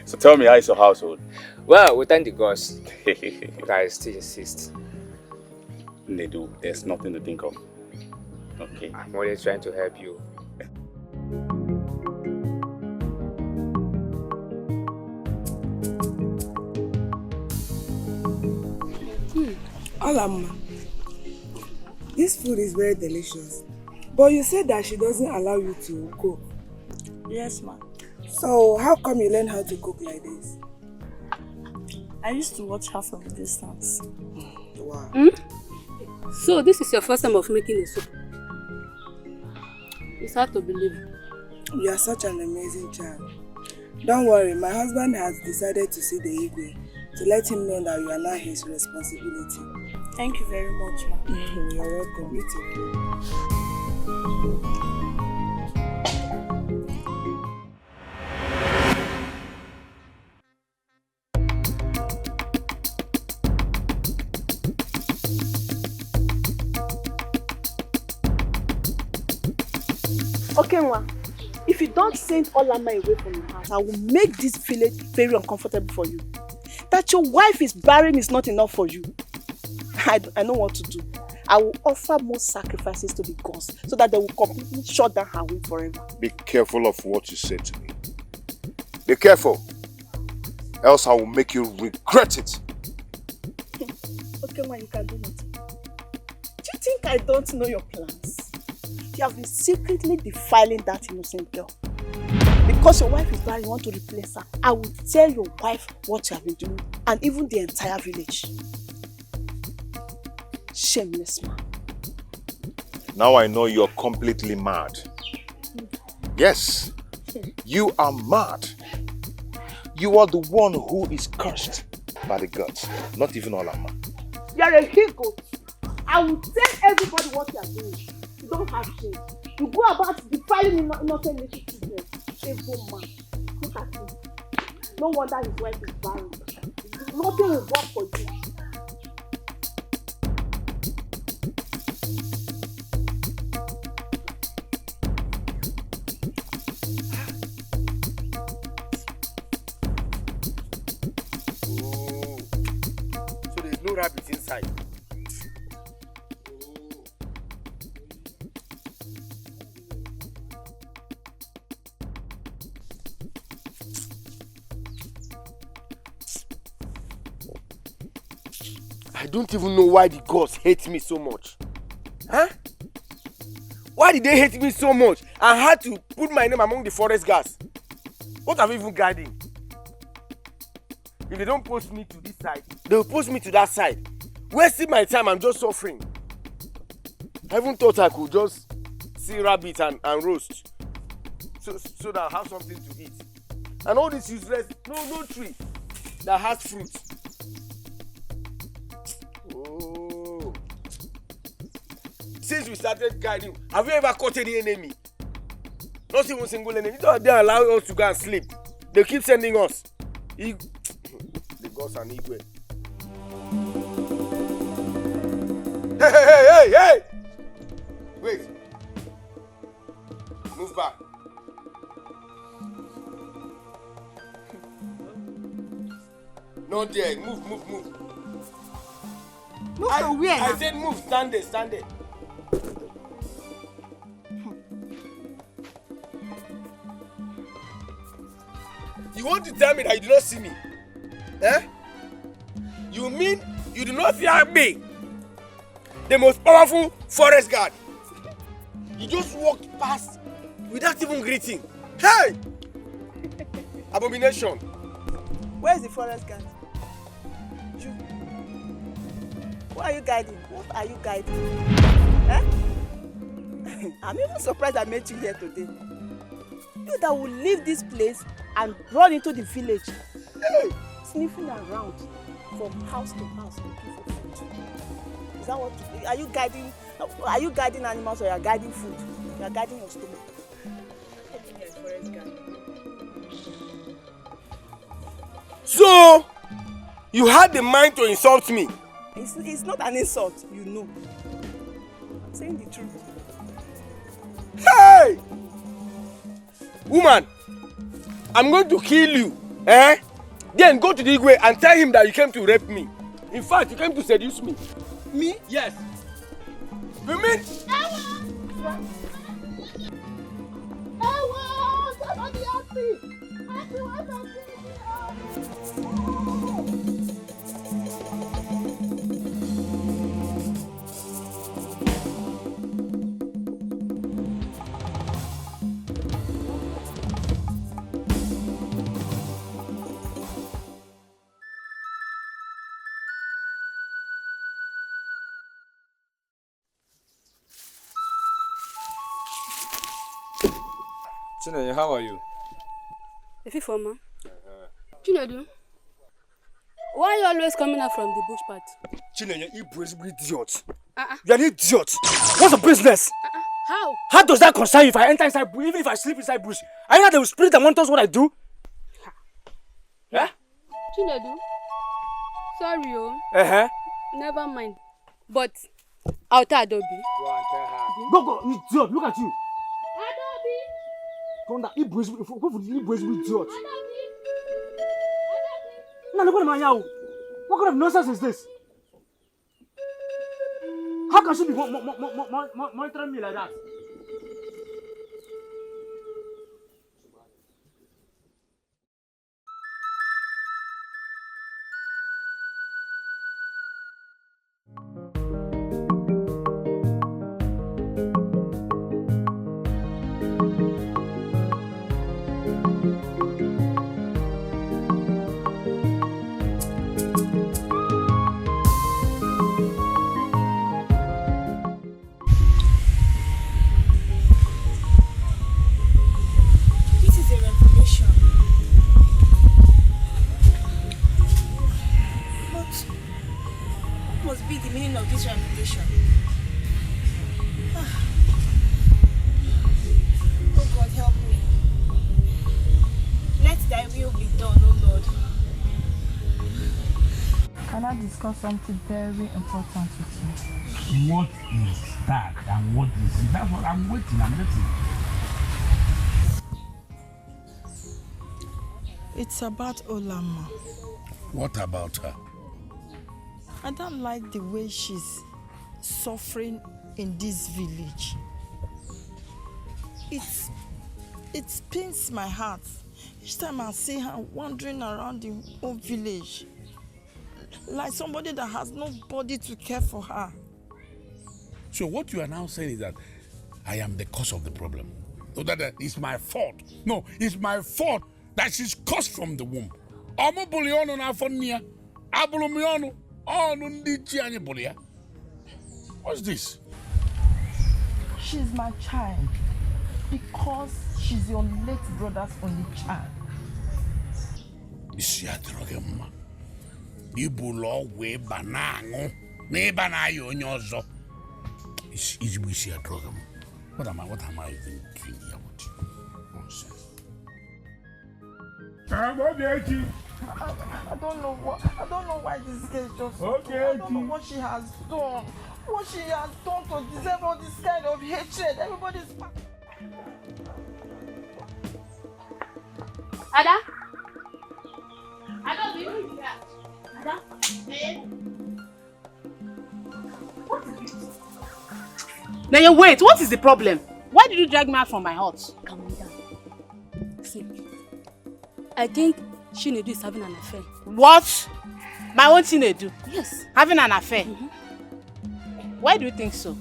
So tell me, how is your household? Well, we thank the gods. But I still insist. Nedu, there's nothing to think of. Okay. I'm only trying to help you. Alama, this food is very delicious. But you said that she doesn't allow you to cook. Yes, ma'am. So how come you learn how to cook like this? I used to watch her from a distance. Wow. Hmm? So this is your first time of making a soup? It's hard to believe. You are such an amazing child. Don't worry, my husband has decided to see the Igwe to let him know that you are not his responsibility. Thank you very much, ma. You're welcome. It's Okay, Nwa. If you don't send Olama away from your house, I will make this village very uncomfortable for you. That your wife is barren is not enough for you. I know what to do. I will offer more sacrifices to the gods so that they will completely shut down her womb forever. Be careful of what you say to me. Be careful. Else I will make you regret it. Okay, Nwa, you can do nothing. Do you think I don't know your plans? You have been secretly defiling that innocent girl. Because your wife is barren, you want to replace her. I will tell your wife what you have been doing and even the entire village. Shameless man. Now I know you're completely mad. Yes, you are mad. You are the one who is cursed by the gods, not even Olama. You are a he-goat. I will tell everybody what you are doing. You don't have shame. You go about defiling innocent little children. Evil man. Look at him. No wonder his wife is barren. Nothing will work for you. Oh, so there's no rabbit inside. I don't even know why the gods hate me so much. Huh? Why did they hate me so much? I had to put my name among the forest guards. What have I even guiding? If they don't post me to this side, they will post me to that side. Wasting my time, I'm just suffering. I even thought I could just see rabbit and roast. So that I'll have something to eat. And all this useless, no tree that has fruit. Oh. Since we started guiding, have you ever caught any enemy? Not even single enemy. They allow us to go and sleep. They keep sending us. The gods and Igwe. Hey! Wait. Move back. Not there. Move. Move to where? I said move. Stand there. You want to tell me that you do not see me? Eh? You mean you do not fear me? The most powerful forest guard. You just walked past without even greeting. Hey! Abomination. Where is the forest guard? You. Who are you guiding? What are you guiding? Eh? I'm even surprised I met you here today. You that will leave this place and run into the village. Hey! Sniffing around from house to house looking for food. Is that what? Are you guiding? Are you guiding animals or you are guiding food? You are guiding your stomach. So, you had the mind to insult me? It's not an insult, you know. I'm saying the truth. Hey! Woman, I'm going to kill you. Eh? Then go to the Igwe and tell him that you came to rape me. In fact, you came to seduce me. Me? Yes. You mean? Somebody help me! Everyone help me! Chinenye, how are you? If you for ma. Chinedu, why are you always coming out from the bush part? Chinenye, you basically idiot. Uh-uh. You are an idiot. What's the business? How? How does that concern you if I enter inside bush, even if I sleep inside bush? Are you not the spirit that monitors what I do? Yeah? Chinedu, sorry oh. Uh-huh. Never mind. But I'll tell Adobe. Go, idiot, look at you. Adobe! Conda, you basically idiot. Now look at my yaw. What kind of nonsense is this? How can she be monitoring me like that? Something very important with you. What is that and what is it? That's what I'm waiting. I'm waiting. It's about Olama. What about her? I don't like the way she's suffering in this village. It pains my heart each time I see her wandering around the whole village. Like somebody that has nobody to care for her. So what you are now saying is that I am the cause of the problem. So that it's my fault. No, it's my fault that she's caused from the womb. What's this? She's my child because she's your late brother's only child. Is she a drug? Ibulo we banango ne banayo nyozo is we see a drug. What am I even doing here with you? Nonsense. I don't know why this girl just I don't know what she has done. What she has done to deserve all this kind of hatred. Everybody's Ada? Ada, you know that? Now wait, what is the problem? Why did you drag me out from my house? Calm down. See, I think Chinedu is having an affair. What? My own Chinedu? Yes. Having an affair? Why do you think so?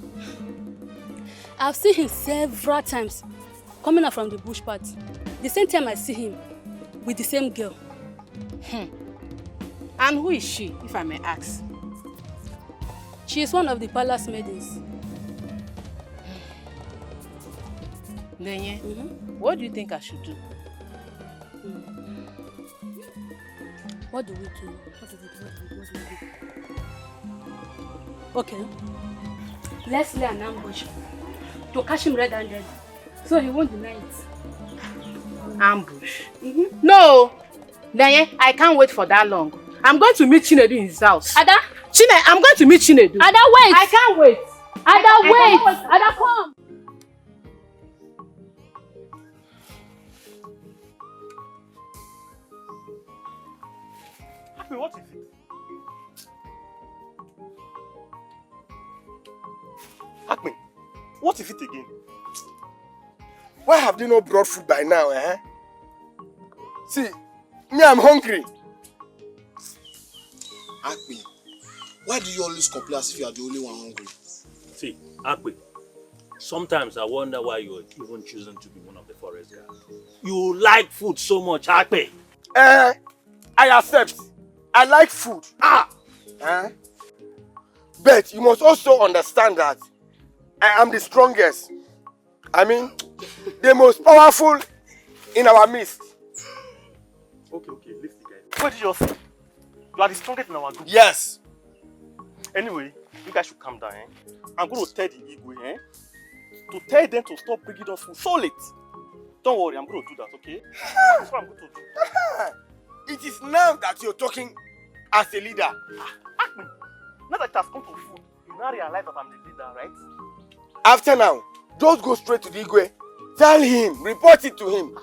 I've seen him several times coming out from the bush part. The same time I see him with the same girl. And who is she, if I may ask? She is one of the palace maidens. Denye, what do you think I should do? What do we do? What do we do? Okay. Let's lay an ambush to catch him red-handed, so he won't deny it. Ambush? No! Denye, I can't wait for that long. I'm going to meet Chinedu in his house. Ada? I'm going to meet Chinedu. Ada, wait! I can't wait. Ada, wait! Ada, come! Happy, what is it? Happy, what is it again? Why have they not brought food by now, eh? See, me, I'm hungry. Akpi, why do you always complain as if you are the only one hungry? See, Akpi, sometimes I wonder why you are even choosing to be one of the forest guards. You like food so much, Akpi. I accept. I like food. But you must also understand that I am the strongest. I mean, the most powerful in our midst. Okay, listen, guys. What did you say? You are the strongest in our group. Yes. Anyway, you guys should calm down, eh? I'm going to tell the Igwe, eh? To tell them to stop bringing us food so late. Don't worry, I'm going to do that, okay? That's what I'm going to do. It is now that you're talking as a leader. Ask me. Now that it has come to food, you now realize that I'm the leader, right? After now, just go straight to the Igwe. Tell him, report it to him.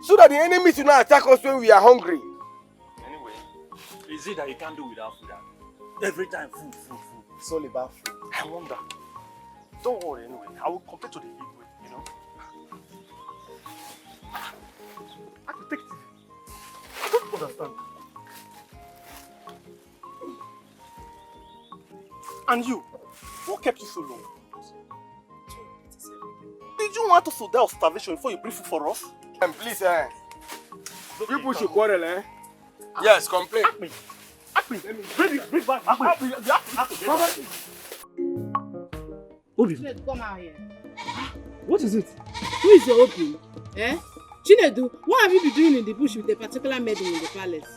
So that the enemies will not attack us when we are hungry. Anyway, is it that you can't do without food? Every time food. It's all about food. I wonder. Don't worry anyway. I will compare to the Igwe, you know. I can take it. I don't understand. And you, what kept you so long? Did you want us to die of starvation before you bring food for us? Please, people should quarrel, eh? Yes, complain. Bring back. Obi, come out here. What is it? Who is your Obi? Eh? Chinedu, what have you been doing in the bush with a particular maiden in the palace?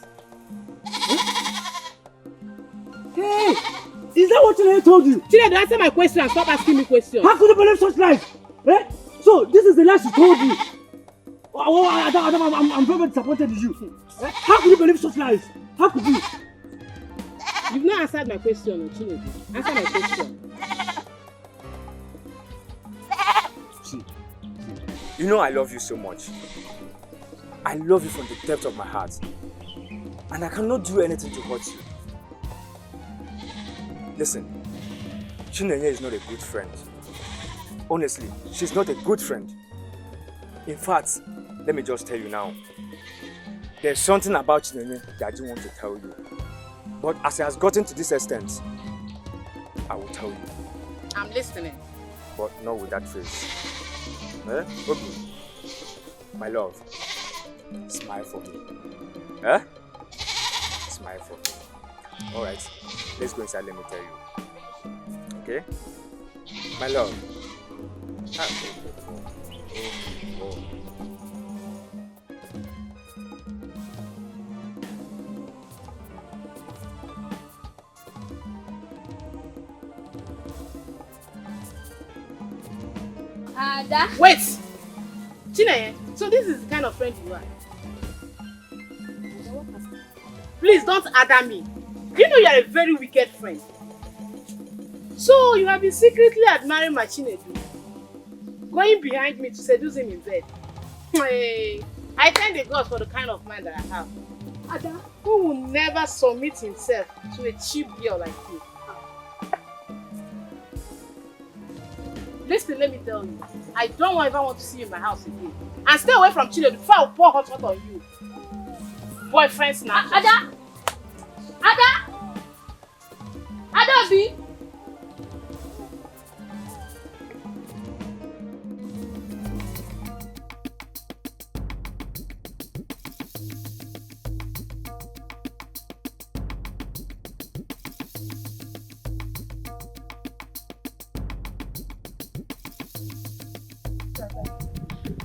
Hey! Is that what Chinedu told you? Chinedu, answer my question and stop asking me questions. How could you believe such lies? Eh? So, this is the lie she told you? I'm very disappointed in you. How could you believe such lies? How could you? You've not answered my question, Chinedu. Answer my question. See, you know I love you so much. I love you from the depth of my heart. And I cannot do anything to hurt you. Listen, Chinenye is not a good friend. Honestly, she's not a good friend. In fact, let me just tell you now. There's something about Chinenye that I do want to tell you. But as it has gotten to this extent, I will tell you. I'm listening. But not with that face. Eh? Okay. My love, smile for me. Eh? Smile for me. Alright, let's go inside, let me tell you. Okay? My love. Ada. Wait! Chinenye, so this is the kind of friend you are? Please don't Ada me. You know you are a very wicked friend. So you have been secretly admiring my Chinedu, going behind me to seduce him in bed. Hey, I thank the gods for the kind of man that I have. Ada, who will never submit himself to a cheap girl like you. Listen, let me tell you, I don't ever want to see you in my house again. And stay away from Chinedu before I will pour hot water on you. Boyfriends now. Ada! Adabi!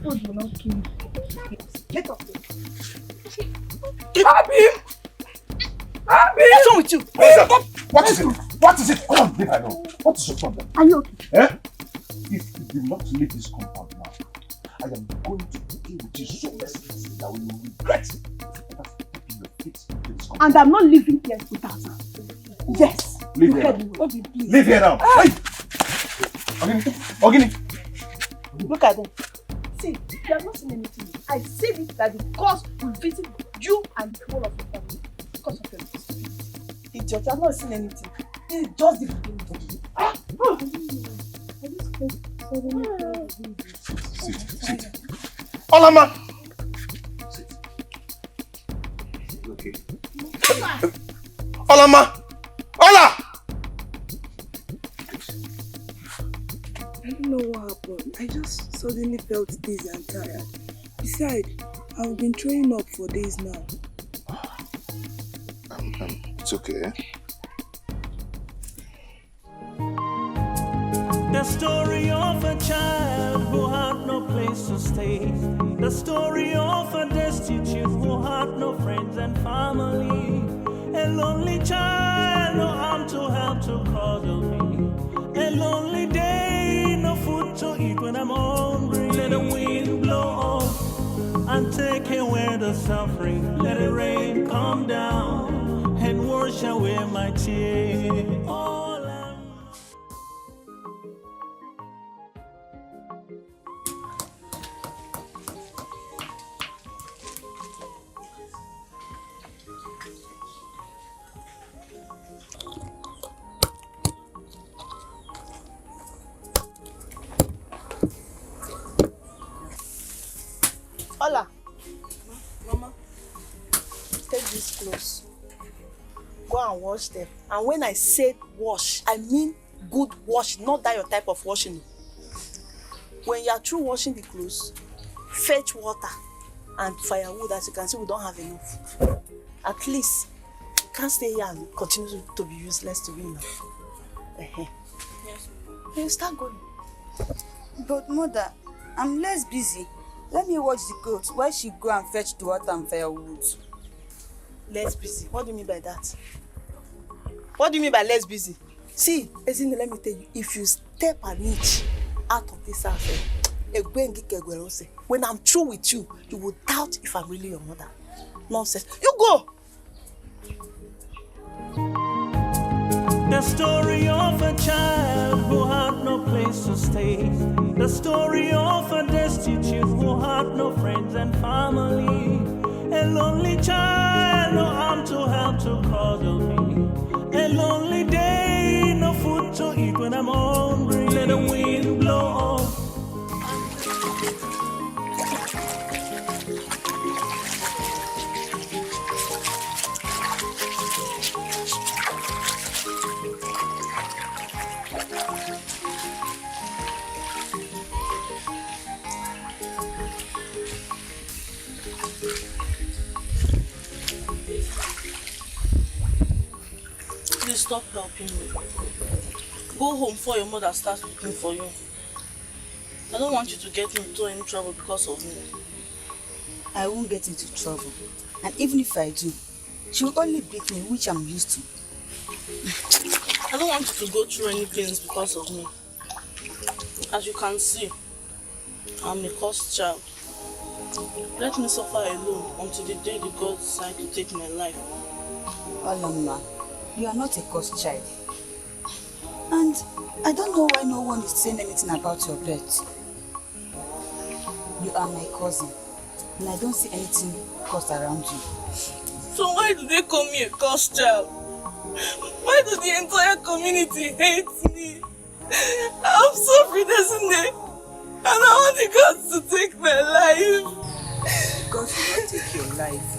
God will not kill you. Get up there. Abi! What's wrong with you? What is it? What is it? Come on, leave her alone. What is your problem? Are you okay? Eh? If you do not leave this compound now, I am going to deal with you so mercilessly that you will regret it. And I'm not leaving here without her. Yes. Leave here now. Leave here now. Hey! Ogini. Look at them. See, you have not seen anything. I said it that the gods will visit you and the whole of your family because of your stupidity. Idiot, you have not seen anything. This is just the beginning. Sit. Olama! Sit. Okay. Olama! Ola! I don't know what happened. I just suddenly felt dizzy and tired. Besides, I've been throwing up for days now. It's okay. The story of a child who had no place place to stay. The story of a destitute who had no friends and family. A lonely child, no arm to help to cuddle me. A lonely day, no food to eat when I'm hungry. Let the wind blow off and take away the suffering. Let the rain come down and wash away my tears. Hola. Mama, take these clothes. Go and wash them. And when I say wash, I mean good wash, not that your type of washing. When you are through washing the clothes, fetch water and firewood. As you can see, we don't have enough. At least, you can't stay here and continue to be useless to me now. Yes. You start going. But mother, I'm less busy. Let me watch the clothes while she go and fetch the water and firewood. Less busy? What do you mean by that? What do you mean by less busy? See, Ezine, let me tell you, if you step an inch out of this house, when I'm through with you, you will doubt if I'm really your mother. Nonsense. You go! The story of a child who had no place to stay. The story of a destitute who had no friends and family. A lonely child, no arm to help to cuddle me. A lonely day, no food to eat when I'm hungry. Let the wind blow off. Please stop helping me. Go home before your mother starts looking for you. I don't want you to get into any trouble because of me. I won't get into trouble. And even if I do, she will only beat me, which I'm used to. I don't want you to go through any pains because of me. As you can see, I'm a cursed child. Let me suffer alone until the day the gods decide to take my life. Alamma, you are not a cursed child. And I don't know why no one is saying anything about your birth. You are my cousin, and I don't see anything cursed around you. So why do they call me a cursed child? Why do the entire community hate me? I'm suffering, isn't it? And I want the gods to take my life. God will not take your life.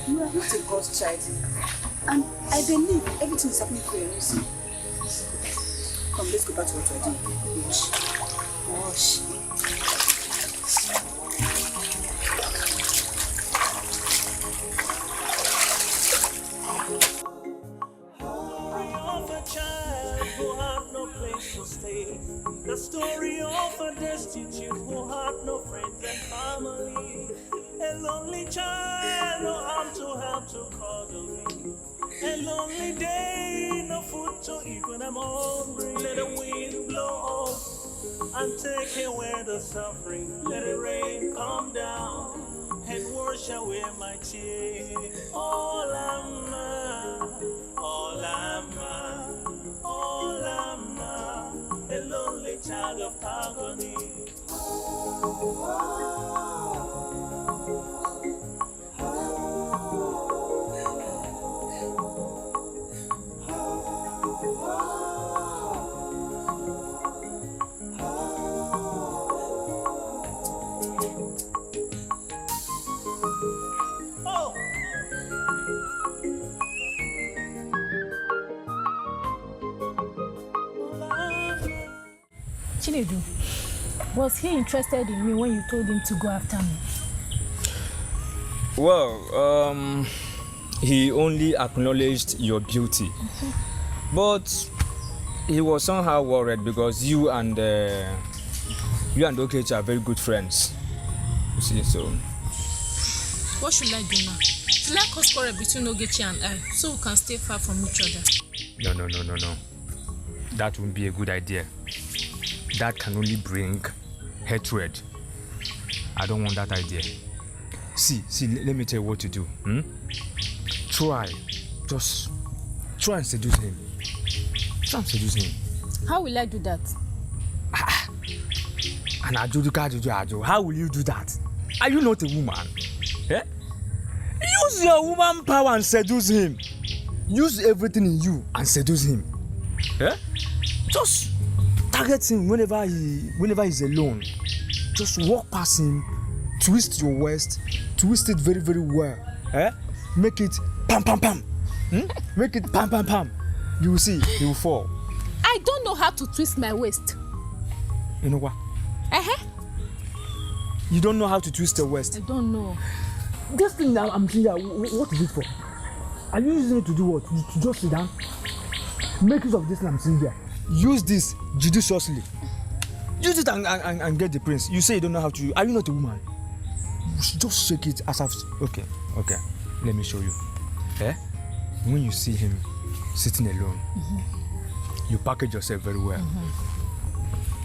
You are not a cursed child. And I believe everything is happening for a reason. Come, let's go back to what we're doing. Wash. Wash. The story of a destitute who had no friends and family. A lonely child, no arm to help to cuddle me. A lonely day, no food to eat when I'm hungry. Let the wind blow off and take away the suffering. Let the rain come down and wash away my tears. All I'm a lonely child of agony. Chinedu, was he interested in me when you told him to go after me? Well, he only acknowledged your beauty. But he was somehow worried because you and You and Okechi are very good friends. You see, so... What should I do now? Should I cause quarrel between Ogechi and I so we can stay far from each other? No. That wouldn't be a good idea. That can only bring hatred. I don't want that idea. See, let me tell you what to do. Just try and seduce him. How will I do that? How will you do that? Are you not a woman? Eh? Use your woman power and seduce him. Use everything in you and seduce him. Eh? Just target him whenever he's alone. Just walk past him, twist your waist, twist it very, very well. Eh? Make it pam pam pam. Make it pam pam pam. You will see, he will fall. I don't know how to twist my waist. You know what? You don't know how to twist your waist? I don't know. This thing that I'm saying, what is it for? Are you using it to do what? To just sit down? Make use of this thing I'm saying there. Use this judiciously. Use it and get the prince. You say you don't know how to. Are you not a woman? Just shake it as I've. Okay. Let me show you. When you see him sitting alone, you package yourself very well.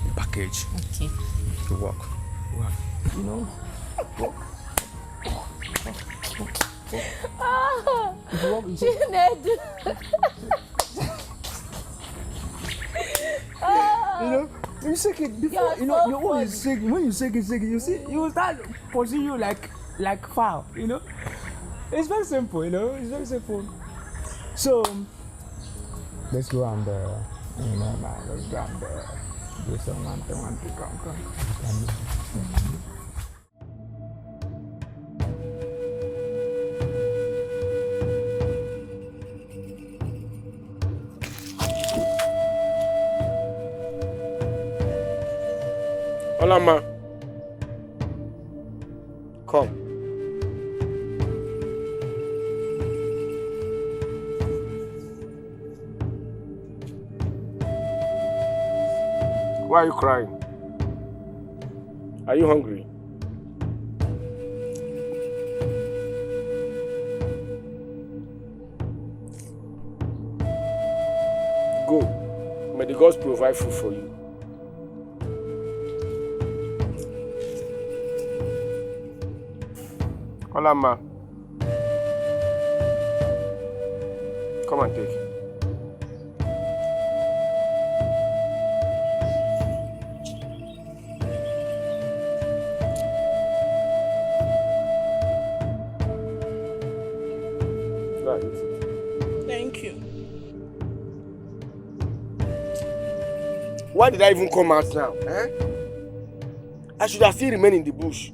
You package. Okay. You walk. You know. Walk. You know, you shake it before. You know, your one is shaking. When you shake it, you see, you will start pushing you like foul. You know, it's very simple. You know, it's very simple. So let's go and let's go and do some one to come. Olama, come. Why are you crying? Are you hungry? Go. May the gods provide food for you. Olama, come and take. Thank you. Why did I even come out now? I should have still remained in the bush.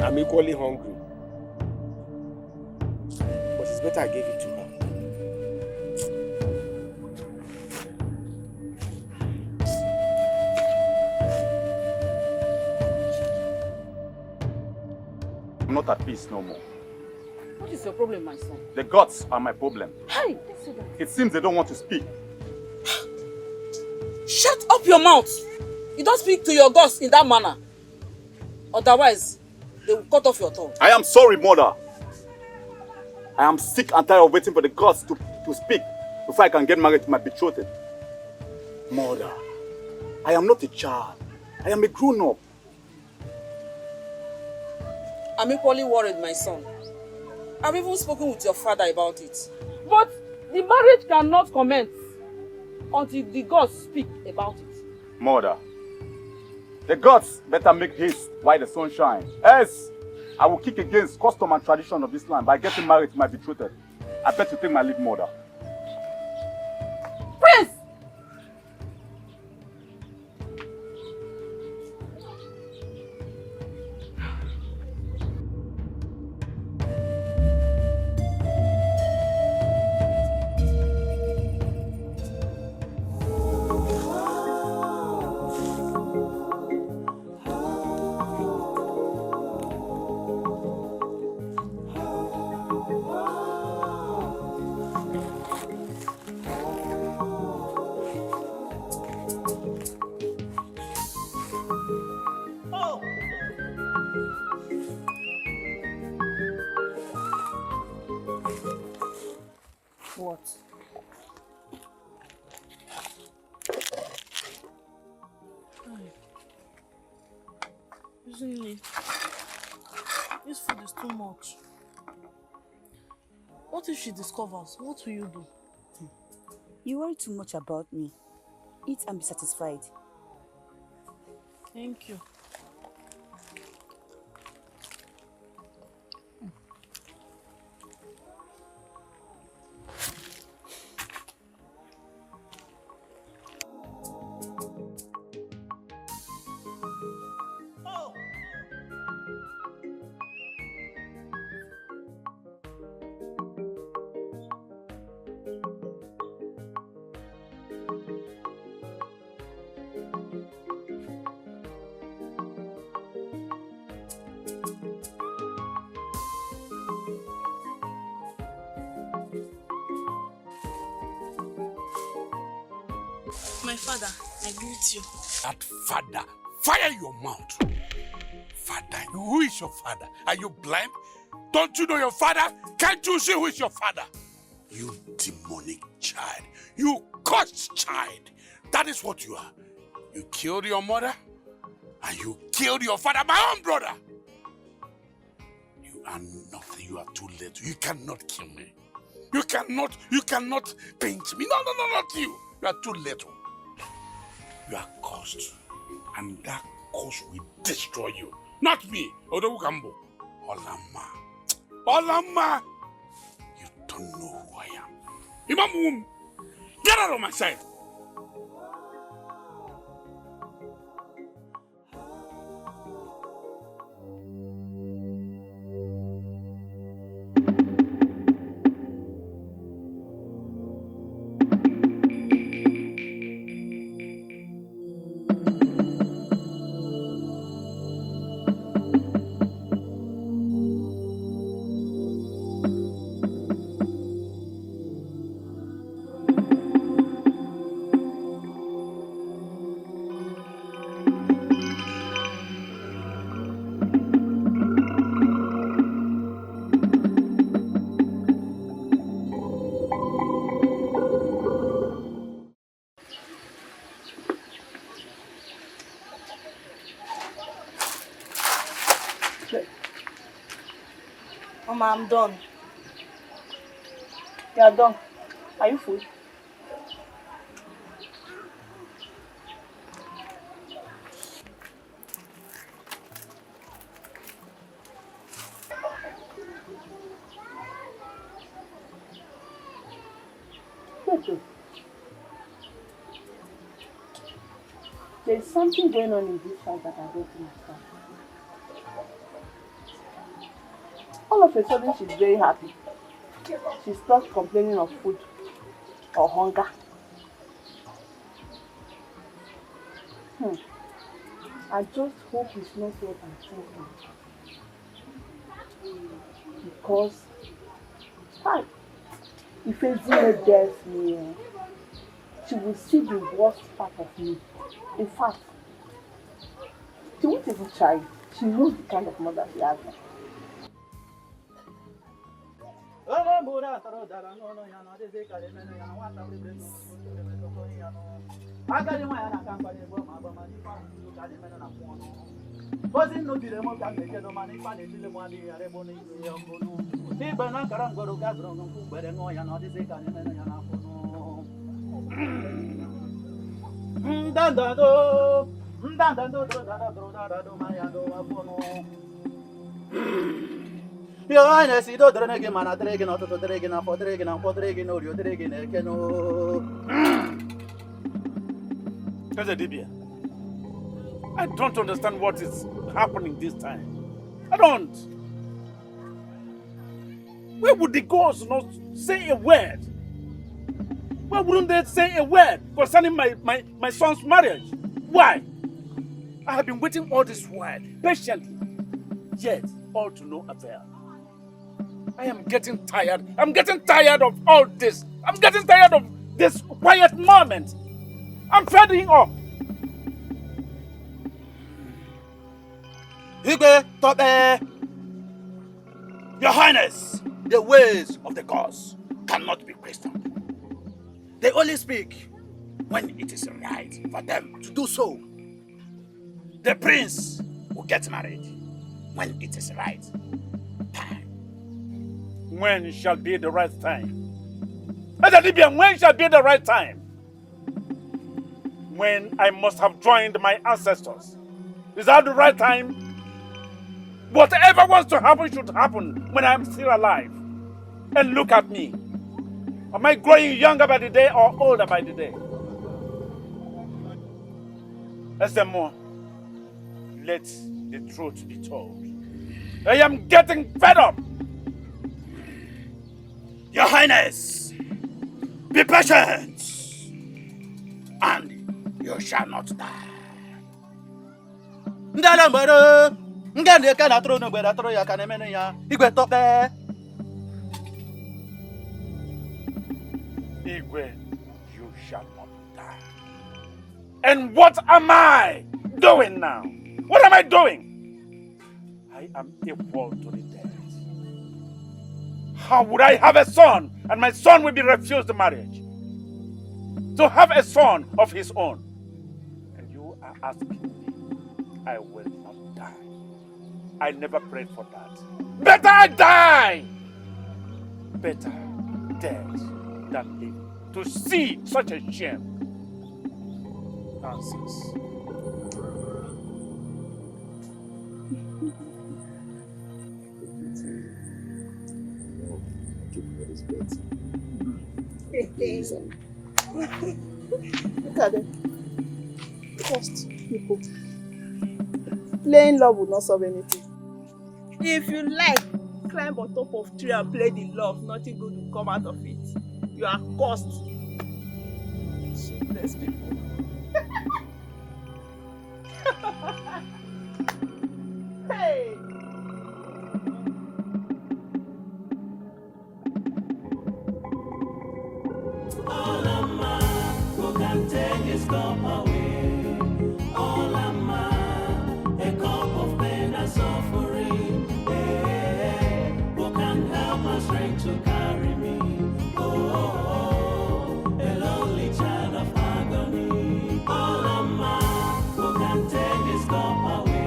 I'm equally hungry. But it's better I gave it to her. I'm not at peace no more. What is your problem, my son? The gods are my problem. Hey! It seems they don't want to speak. Shut up your mouth! You don't speak to your gods in that manner. Otherwise, they will cut off your tongue. I am sorry, mother. I am sick and tired of waiting for the gods to speak before I can get married to my betrothed. Mother, I am not a child. I am a grown-up. I'm equally worried, my son. I've even spoken with your father about it. But the marriage cannot commence until the gods speak about it. Mother, the gods better make haste while the sun shines. Else, I will kick against custom and tradition of this land by getting married to my betrothed. I bet you take my leave, mother. Prince! what? Isn't it? This food is too much. What if she discovers? What will you do? You worry too much about me. Eat and be satisfied. Thank you. My father, I greet you. That father, fire your mouth. Father, who is your father? Are you blind? Don't you know your father? Can't you see who is your father? You demonic child. You cursed child. That is what you are. You killed your mother and you killed your father, my own brother. You are nothing. You are too late. You cannot kill me. You cannot paint me. No, not you. You are too little. You are cursed. And that curse will destroy you. Not me. Odogu Kambo. Olama. Olama. You don't know who I am. Imam, get out of my sight. Mama, I'm done. You are done. Are you full? There's something going on in this house that I don't understand. All of a sudden, she's very happy. She stopped complaining of food or hunger. I just hope it's not what I'm thinking. Because if Ezine dares me, she will see the worst part of me. In fact, she won't even try. She knows the kind of mother she has. Your Highness, you don't drink him and a dragon out of the dragon and for dragon and for dragon or your dragon. I don't understand what is happening this time. I don't. Where would the gods not say a word? Why wouldn't they say a word concerning my son's marriage? Why? I have been waiting all this while, patiently, yet all to no avail. I am getting tired. I'm getting tired of all this. I'm getting tired of this quiet moment. I'm fed up. Igwe, Tope, Your Highness, the ways of the gods cannot cannot be questioned. They only speak when it is right for them to do so. The prince will get married when it is right time. When shall be the right time? Libyan, when shall be the right time? When I must have joined my ancestors. Is that the right time? Whatever wants to happen should happen when I'm still alive. And look at me. Am I growing younger by the day or older by the day? More, let the truth be told. I am getting fed up. Your Highness, be patient, and you shall not die. Igwe, you shall not die. And what am I doing now? What am I doing? I am equal to the dead. How would I have a son and my son will be refused marriage? To have a son of his own. And you are asking me, I will not die. I never prayed for that. Better I die! Better dead than live to see such a shame. Nonsense. Look at them. Just people. Playing love will not solve anything. If you like, climb on top of tree and play the love, nothing good will come out of it. You are cursed. Shameless people. Hey! All a man who can take his cup away. All a man, a cup of pain and suffering. Hey, who can help my strength to carry me? Oh, a lonely child of agony. All a man who can take his cup away.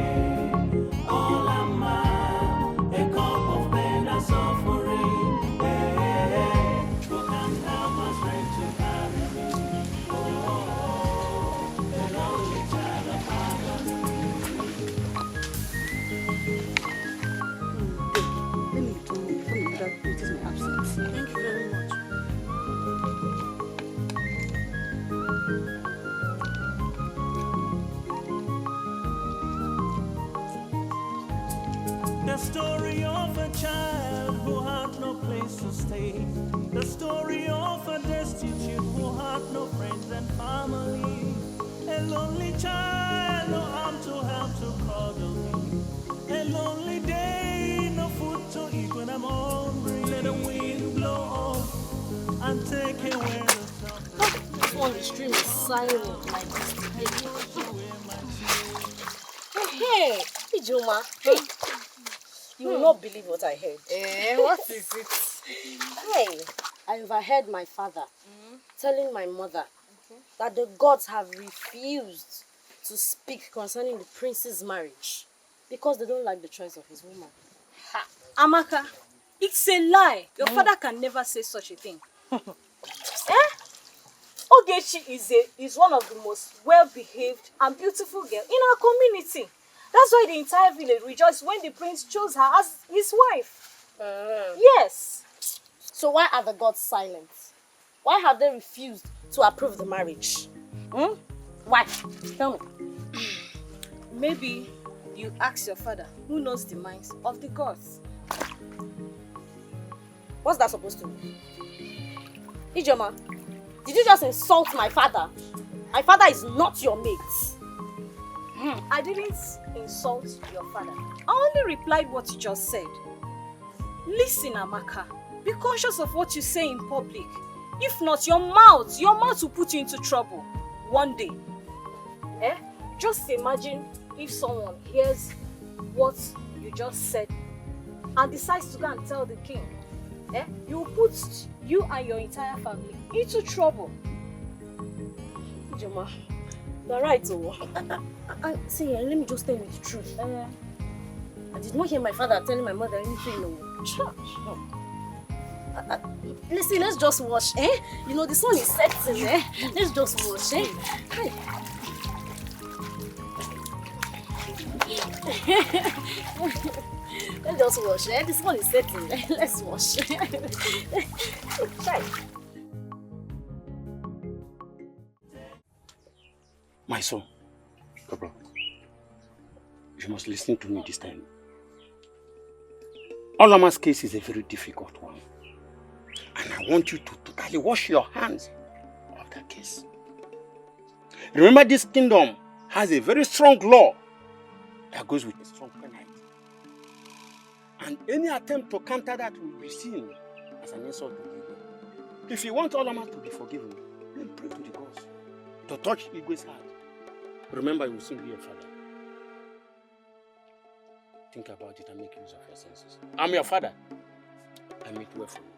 All a man, a cup of pain and suffering. Hey, who can help my strength to carry me? Oh, a lonely child of agony. Let me do before my mother notices my absence. Thank you very much. The story of a child who had no place to stay. The story of a destitute who had no friends and family. A lonely child, no arm to help to cuddle me. A lonely day, no food to eat when I'm hungry. Let the wind blow off and take away the sun. On the stream is silent like this today. Hey, Ijoma. Hey. You will not believe what I heard. What is it? Hey, I overheard my father telling my mother that the gods have refused to speak concerning the prince's marriage because they don't like the choice of his woman. Amaka, it's a lie. Your father can never say such a thing. Ogechi is one of the most well-behaved and beautiful girls in our community. That's why the entire village rejoiced when the prince chose her as his wife. Yes. So why are the gods silent? Why have they refused to approve the marriage? Why? Tell me. Maybe you ask your father, who knows the minds of the gods. What's that supposed to mean? Ijoma, did you just insult my father? My father is not your mate. I didn't insult your father. I only replied what you just said. Listen, Amaka, be conscious of what you say in public. If not, your mouth will put you into trouble one day. Just imagine if someone hears what you just said and decides to go and tell the king. you will put you and your entire family into trouble. Joma, you're right, oh. And see, let me just tell you the truth. I did not hear my father telling my mother anything, no. Listen, let's just watch, You know, the sun is setting, Let's just watch, Hi. Let's just watch, The sun is setting, Let's watch. Try. My son, Papa, you must listen to me this time. Olama's case is a very difficult one. And I want you to totally wash your hands of that case. Remember, this kingdom has a very strong law that goes with a strong penalty. And any attempt to counter that will be seen as an insult to Igwe. If you want Olama to be forgiven, then pray to the gods to touch Igwe's heart. Remember, you will soon be a father. Think about it and make use of your senses. I'm your father. I make way for you.